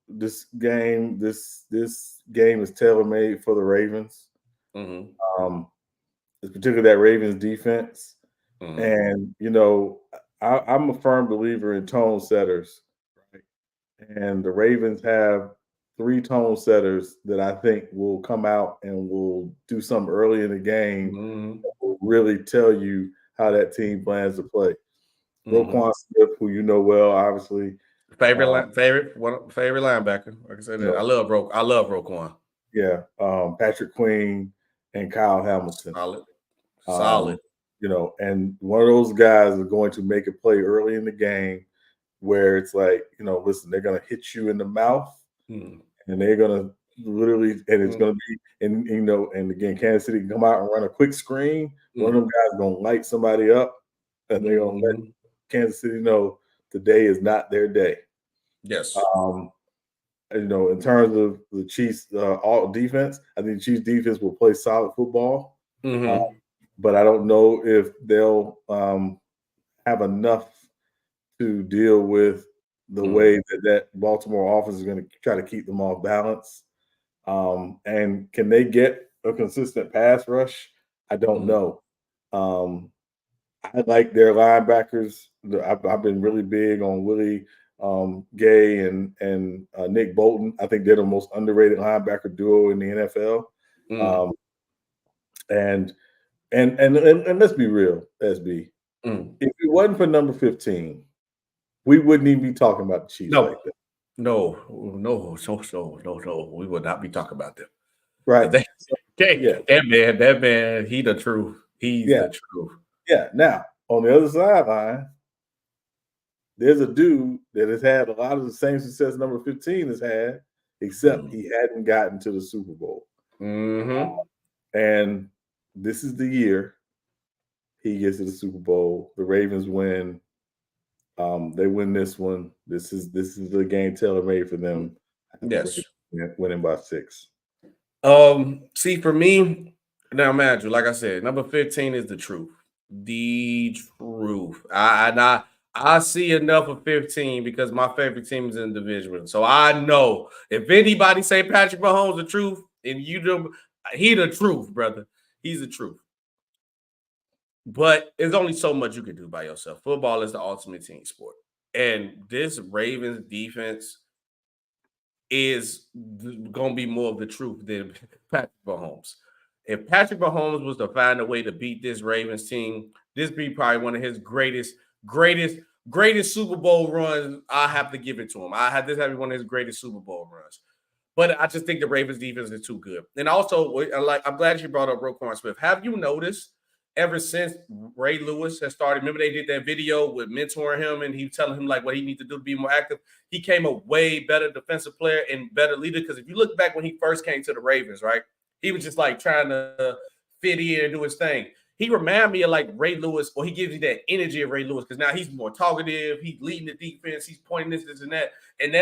this game is tailor-made for the Ravens. Mm-hmm. Particularly that Ravens defense. Mm-hmm. And I'm a firm believer in tone setters, right? And the Ravens have 3 tone setters that I think will come out and will do something early in the game that will really tell you how that team plans to play. Roquan Smith, who you know well, obviously. Favorite linebacker. Like I said, I love Roquan. Yeah. Patrick Queen and Kyle Hamilton. Solid. And one of those guys is going to make a play early in the game where it's like, listen, they're going to hit you in the mouth and they're going to literally, and it's going to be, and again, Kansas City can come out and run a quick screen. One of them guys is going to light somebody up and they're going to let Kansas City know today is not their day. Yes. In terms of the Chiefs, all defense, I think the Chiefs defense will play solid football. But I don't know if they'll have enough to deal with the way that Baltimore offense is going to try to keep them off balance. And can they get a consistent pass rush? I don't know. I like their linebackers. I've been really big on Willie Gay and Nick Bolton. I think they're the most underrated linebacker duo in the NFL. And let's be real, SB. If it wasn't for number 15, we wouldn't even be talking about the Chiefs like that. No. We would not be talking about them. Right. That man, he the truth. He's the truth. Yeah. Now, on the other sideline, there's a dude that has had a lot of the same success number 15 has had, except he hadn't gotten to the Super Bowl. And this is the year he gets to the Super Bowl. The Ravens win. They win this one. This is the game tailor-made for them. Yes. Winning by 6. See, for me, now, Andrew, like I said, number 15 is the truth. The truth. I see enough of 15 because my favorite team is in the division. So I know if anybody say Patrick Mahomes the truth, and he the truth, brother. He's the truth. But there's only so much you can do by yourself. Football is the ultimate team sport. And this Ravens defense is going to be more of the truth than Patrick Mahomes. If Patrick Mahomes was to find a way to beat this Ravens team, this be probably one of his greatest Super Bowl runs. I have to give it to him. This have to be one of his greatest Super Bowl runs. But I just think the Ravens defense is too good. And also, I'm glad you brought up Roquan Smith. Have you noticed ever since Ray Lewis has started, remember they did that video with mentoring him and he telling him like what he needs to do to be more active? He came a way better defensive player and better leader. Because if you look back when he first came to the Ravens, right, he was just like trying to fit in and do his thing. He reminded me of like Ray Lewis, or he gives you that energy of Ray Lewis because now he's more talkative. He's leading the defense. He's pointing this and that. And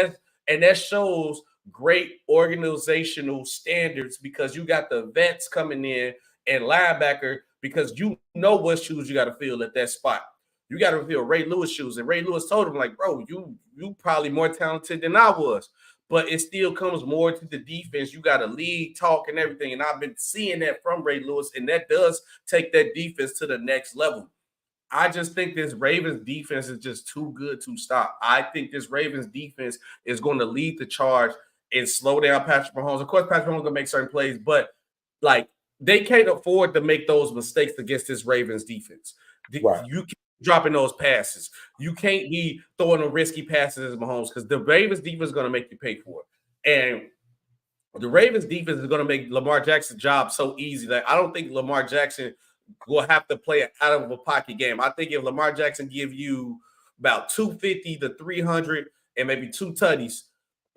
that shows great organizational standards because you got the vets coming in and linebacker because you know what shoes you got to fill at that spot. You got to fill Ray Lewis shoes. And Ray Lewis told him, like, bro, you probably more talented than I was. but it still comes more to the defense. You got a lead talk and everything, and I've been seeing that from Ray Lewis, and that does take that defense to the next level. I just think this Ravens defense is just too good to stop. I think this Ravens defense is going to lead the charge and slow down Patrick Mahomes. Of course, Patrick Mahomes going to make certain plays, but like they can't afford to make those mistakes against this Ravens defense. Right. You keep dropping those passes. You can't be throwing the risky passes as Mahomes because the Ravens defense is going to make you pay for it. And the Ravens defense is going to make Lamar Jackson's job so easy that I don't think Lamar Jackson will have to play out of a pocket game. I think if Lamar Jackson give you about 250 to 300 and maybe 2 tutties,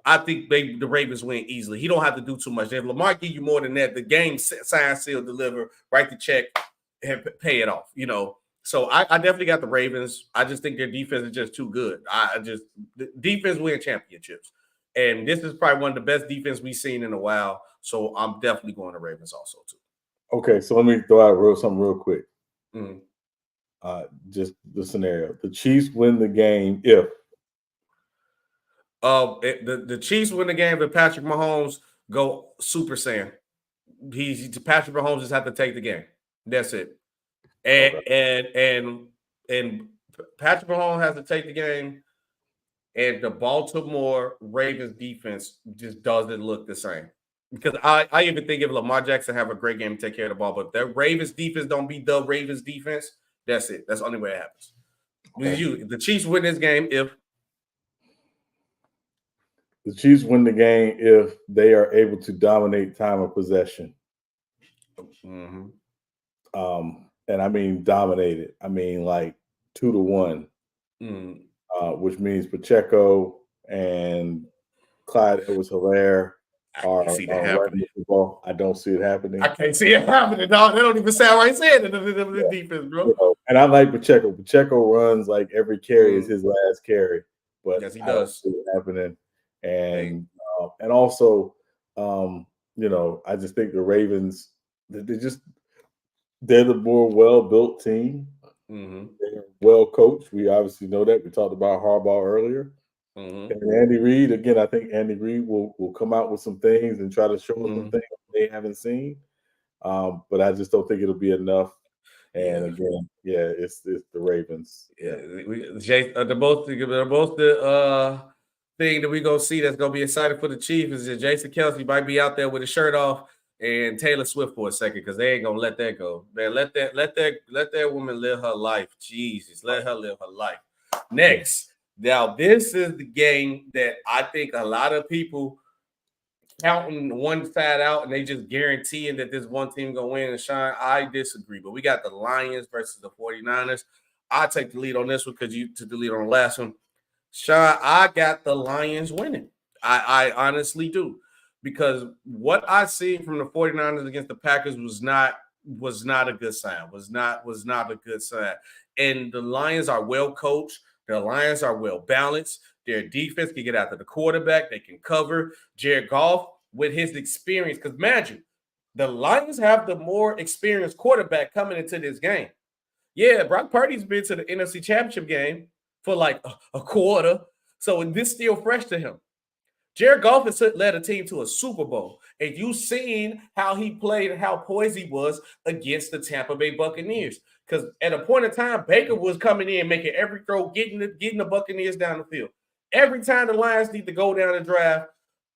I think the Ravens win easily. He don't have to do too much. If Lamar give you more than that, the game sign, seal, deliver, write the check, and pay it off. So I definitely got the Ravens. I just think their defense is just too good. The defense win championships. And this is probably one of the best defense we've seen in a while. So I'm definitely going to Ravens also too. Okay, so let me throw out something real quick. Just the scenario: the Chiefs win the game if the Chiefs win the game if Patrick Mahomes go Super Saiyan. Patrick Mahomes just have to take the game. That's it. And Patrick Mahomes has to take the game, and the Baltimore Ravens defense just doesn't look the same. Because I even think if Lamar Jackson have a great game to take care of the ball, but if that Ravens defense don't beat the Ravens defense, that's it. That's the only way it happens. Okay. The Chiefs win this game if the Chiefs win the game if they are able to dominate time of possession. And I mean dominated. I mean like 2-1, which means Pacheco and Clyde Edwards-Helaire are right the ball. I don't see it happening. I can't see it happening, dog. They don't even sound right saying it in the defense, bro. And I like Pacheco. Pacheco runs like every carry is his last carry, but yes, he does. I don't see it happening. And also, I just think the Ravens, they're the more well-built team. They're well coached. We obviously know that. We talked about Harbaugh earlier. And Andy Reid, again, I think Andy Reid will come out with some things and try to show us some things they haven't seen. But I just don't think it'll be enough. And again, it's the Ravens. They're both the thing that we're gonna see that's gonna be exciting for the Chiefs is that Jason Kelce might be out there with his shirt off and Taylor Swift for a second because they ain't gonna let that go. Man, let that woman live her life. Jesus, let her live her life. Next. Now, this is the game that I think a lot of people counting one side out and they just guaranteeing that this one team going to win and shine. I disagree, but we got the Lions versus the 49ers. I take the lead on this one because you took the lead on the last one. Sean, I got the Lions winning. I honestly do because what I see from the 49ers against the Packers was not a good sign, was not a good sign. And the Lions are well coached. The Lions are well balanced. Their defense can get after the quarterback. They can cover. Jared Goff, with his experience, because imagine, the Lions have the more experienced quarterback coming into this game. Yeah, Brock Purdy's been to the NFC Championship game for like a quarter, so this is still fresh to him. Jared Goff has led a team to a Super Bowl, and you've seen how he played and how poised he was against the Tampa Bay Buccaneers. Because at a point in time, Baker was coming in, making every throw, getting the Buccaneers down the field. Every time the Lions need to go down the drive,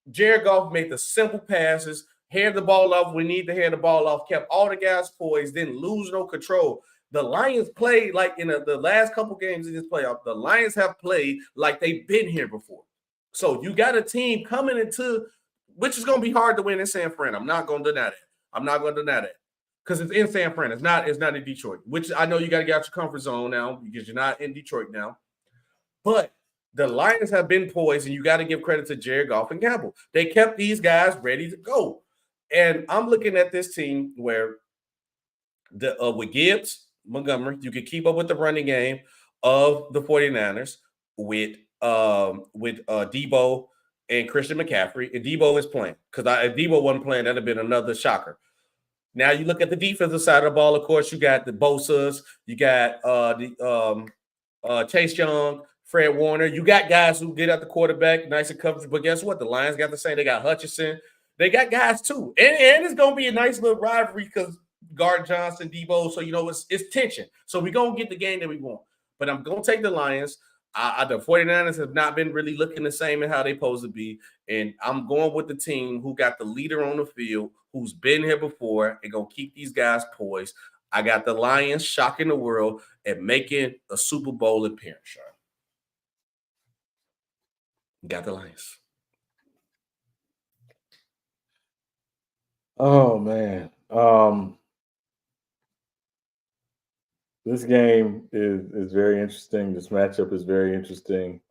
Jared Goff made the simple passes, hand the ball off when need to hand the ball off, kept all the guys poised, didn't lose no control. The Lions played like in the last couple games in this playoff, the Lions have played like they've been here before. So you got a team coming into, which is going to be hard to win in San Fran. I'm not going to deny that. Because it's in San Fran. It's not in Detroit, which I know you got to get out your comfort zone now because you're not in Detroit now. But the Lions have been poised, and you got to give credit to Jared Goff and Campbell. They kept these guys ready to go. And I'm looking at this team where with Gibbs, Montgomery, you can keep up with the running game of the 49ers with Debo and Christian McCaffrey. And Debo is playing because if Debo wasn't playing, that'd have been another shocker. Now you look at the defensive side of the ball. Of course, you got the Bosa's, you got Chase Young, Fred Warner. You got guys who get at the quarterback, nice and coverage. But guess what? The Lions got the same. They got Hutchinson. They got guys too. And it's going to be a nice little rivalry because Gardner Johnson, Debo. So, it's tension. So we're going to get the game that we want. But I'm going to take the Lions. The 49ers have not been really looking the same as how they're supposed to be. And I'm going with the team who got the leader on the field, who's been here before, and going to keep these guys poised. I got the Lions shocking the world and making a Super Bowl appearance, Sean. Got the Lions. Oh, man. This game is very interesting. This matchup is very interesting.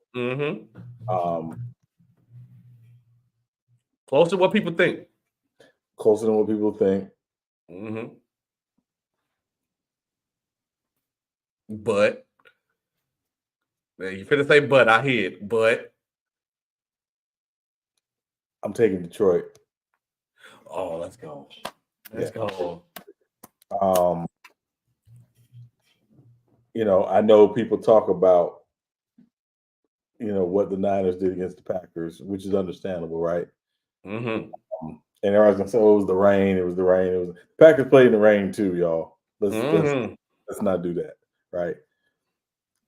Close to what people think. Closer than what people think. But you finna say but, I hear it. But I'm taking Detroit. Oh, let's go. Let's go. I know people talk about, what the Niners did against the Packers, which is understandable, right? And everyone's gonna say, "Oh, it was the rain. It was the rain. It was." Packers played in the rain too, y'all. Let's not do that, right?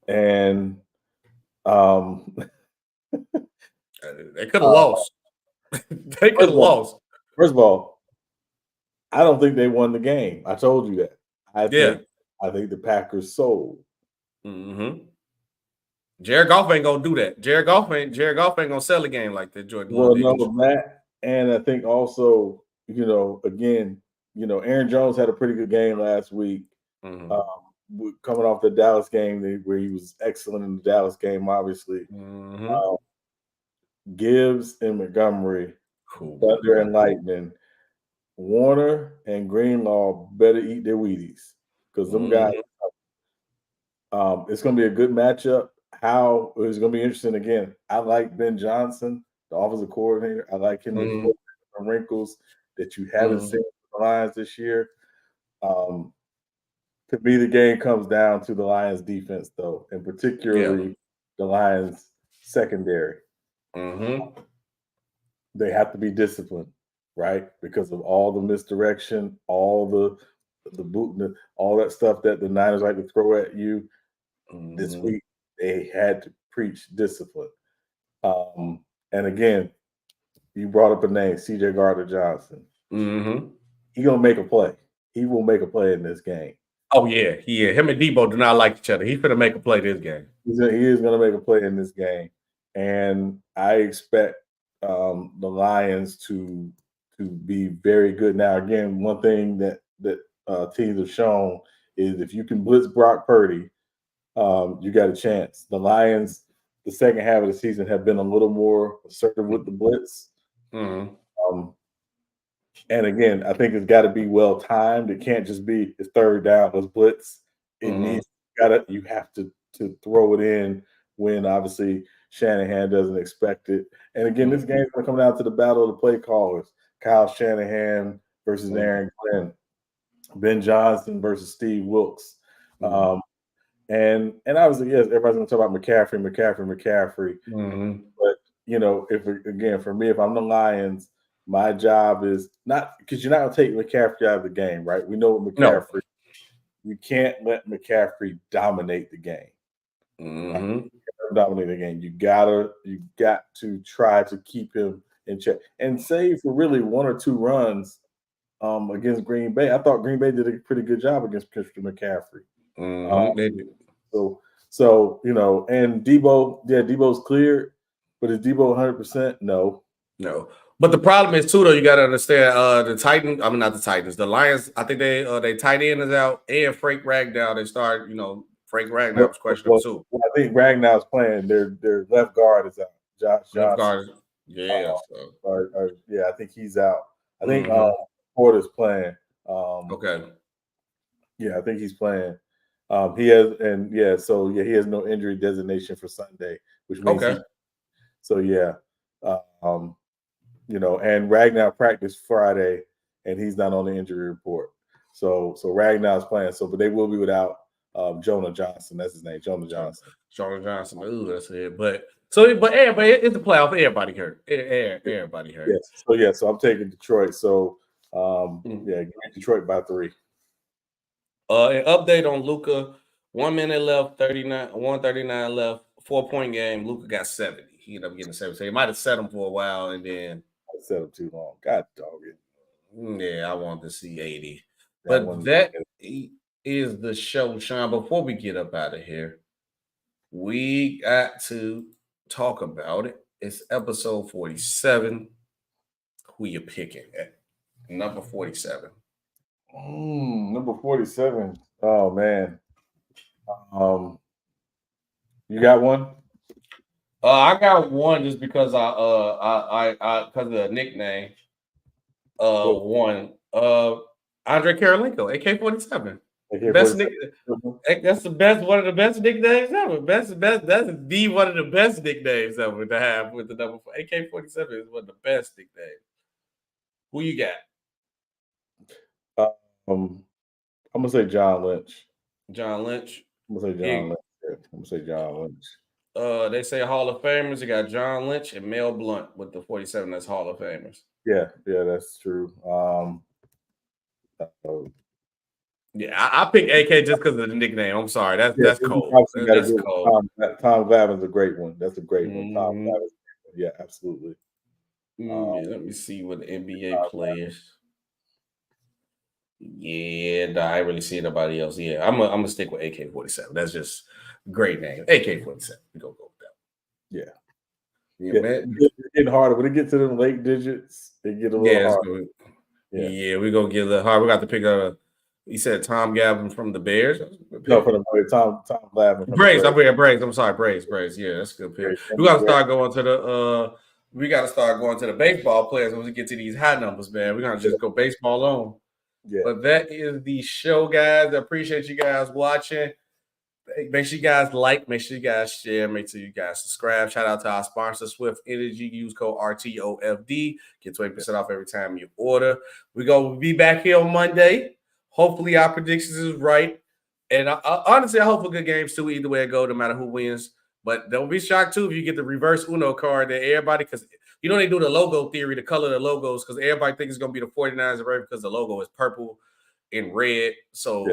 And they could have lost. They could have lost. First of all, I don't think they won the game. I told you that. I think the Packers sold. Jared Goff ain't gonna do that. Jared Goff ain't gonna sell a game like that, Jordan. Well, no, Matt, and I think also, again, Aaron Jones had a pretty good game last week. Coming off the Dallas game, where he was excellent in the Dallas game, obviously. Gibbs and Montgomery, Thunder and Lightning, Warner and Greenlaw better eat their Wheaties because them guys. It's going to be a good matchup. How it's going to be interesting again. I like Ben Johnson, the offensive coordinator. I like him to put some wrinkles that you haven't seen with the Lions this year. To me, the game comes down to the Lions defense, though, and particularly the Lions secondary. They have to be disciplined, right? Because of all the misdirection, all the boot, all that stuff that the Niners like to throw at you. This week, they had to preach discipline. And again, you brought up a name, C.J. Gardner-Johnson. He's going to make a play. He will make a play in this game. Oh, yeah. Him and Debo do not like each other. He's going to make a play this game. He is going to make a play in this game. And I expect the Lions to be very good. Now, again, one thing that teams have shown is if you can blitz Brock Purdy, you got a chance. The Lions, the second half of the season, have been a little more assertive with the blitz. And again, I think it's got to be well timed. It can't just be it's third down, let's blitz. It needs you have to throw it in when obviously Shanahan doesn't expect it. And again, this game's going to come down to the battle of the play callers: Kyle Shanahan versus Aaron Glenn, Ben Johnson versus Steve Wilkes. And obviously, yes, everybody's going to talk about McCaffrey. But for me, if I'm the Lions, my job is not because you're not going to take McCaffrey out of the game, right? We know what McCaffrey. No. You can't let McCaffrey dominate the game. Right? Dominate the game. You got to try to keep him in check and save for really one or two runs against Green Bay. I thought Green Bay did a pretty good job against Christian McCaffrey. So and Debo, Debo's cleared, but is Debo 100%? No. But the problem is too, though. You got to understand the Lions. I think they tight end is out, and Frank Ragnow. They start, Frank Ragnow was questionable too. I think Ragnow's playing. Their left guard is out. Josh Johnson. I think he's out. I think Porter's playing. I think he's playing. He has, he has no injury designation for Sunday, which means and Ragnow practiced Friday, and he's not on the injury report. So Ragnow's playing. But they will be without Jonah Johnson. That's his name, Jonah Johnson. Jonah Johnson. Ooh, that's it. But everybody, it's the playoff. Everybody hurt. Everybody hurt. Yes. So I'm taking Detroit. So give me Detroit by 3. An update on Luka. 1 minute left, 139 left, 4-point game. Luka got 70. He ended up getting 70. So he might have set him for a while and then set him too long. God dog it. Yeah, I wanted to see 80. But that is the show, Sean. Before we get up out of here, we got to talk about it. It's episode 47. Who you picking at number 47? Number 47. Oh man. You got one? I got one just because I because of the nickname. One. Andre Karolinko, AK-47. Best nick. That's the best. One of the best nicknames ever. That's the one of the best nicknames ever to have with the number 4. AK-47 is one of the best nicknames. Who you got? I'm gonna say John Lynch. John Lynch. I'm gonna say John Lynch. Yeah, I'm gonna say John Lynch. They say Hall of Famers. You got John Lynch and Mel Blount with the 47 that's Hall of Famers. Yeah, that's true. I picked AK just because of the nickname. I'm sorry, that's cold. That's cold. Tom Glavine's a great one. That's a great one. Tom Glavine. Yeah, absolutely. Let me see what the NBA players. Yeah, no, I ain't really see nobody else. Yeah, I'm gonna stick with AK-47. That's just a great name. AK-47. We gonna go with that. Yeah, man. It's getting harder when it gets to them late digits. It get a little harder. Yeah, we gonna get a little hard. We got to pick up. He said Tom Glavine from the Bears. No, from the Tom Glavine. Braves. I'm sorry, Braves. Yeah, that's a good pick. We gotta start going to the. We gotta start going to the baseball players when we get to these high numbers, man. We're gonna just go baseball on. Yeah. But that is the show, guys. I appreciate you guys watching. Make sure you guys like, make sure you guys share, make sure you guys subscribe. Shout out to our sponsor, Swift Energy. Use code RTOFD. Get 20% off every time you order. We're going to be back here on Monday. Hopefully our predictions is right. And honestly, I hope for good games too, either way it go, no matter who wins. But don't be shocked too if you get the reverse Uno card that everybody, because they do the logo theory, the color of the logos, because everybody thinks it's going to be the 49ers right because the logo is purple and red. So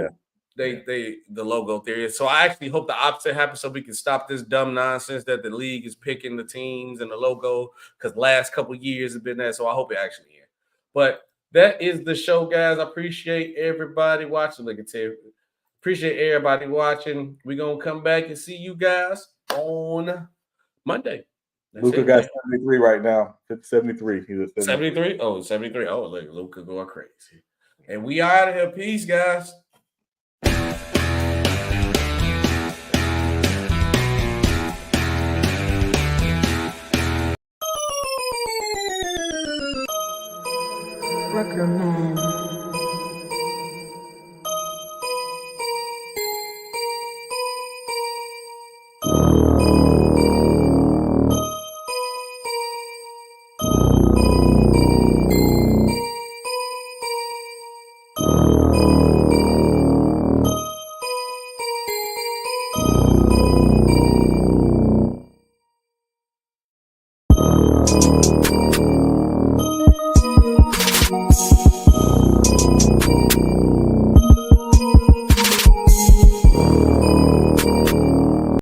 the logo theory. So I actually hope the opposite happens so we can stop this dumb nonsense that the league is picking the teams and the logo, because last couple of years have been that. So I hope it actually ends. But that is the show, guys. I appreciate everybody watching. Look at Terry. Appreciate everybody watching. We're going to come back and see you guys on Monday. Luka got 73 right now. 73. He was 73? Oh, 73. Oh, look, Luka going crazy. And we out of here. Peace, guys. Rucker Man.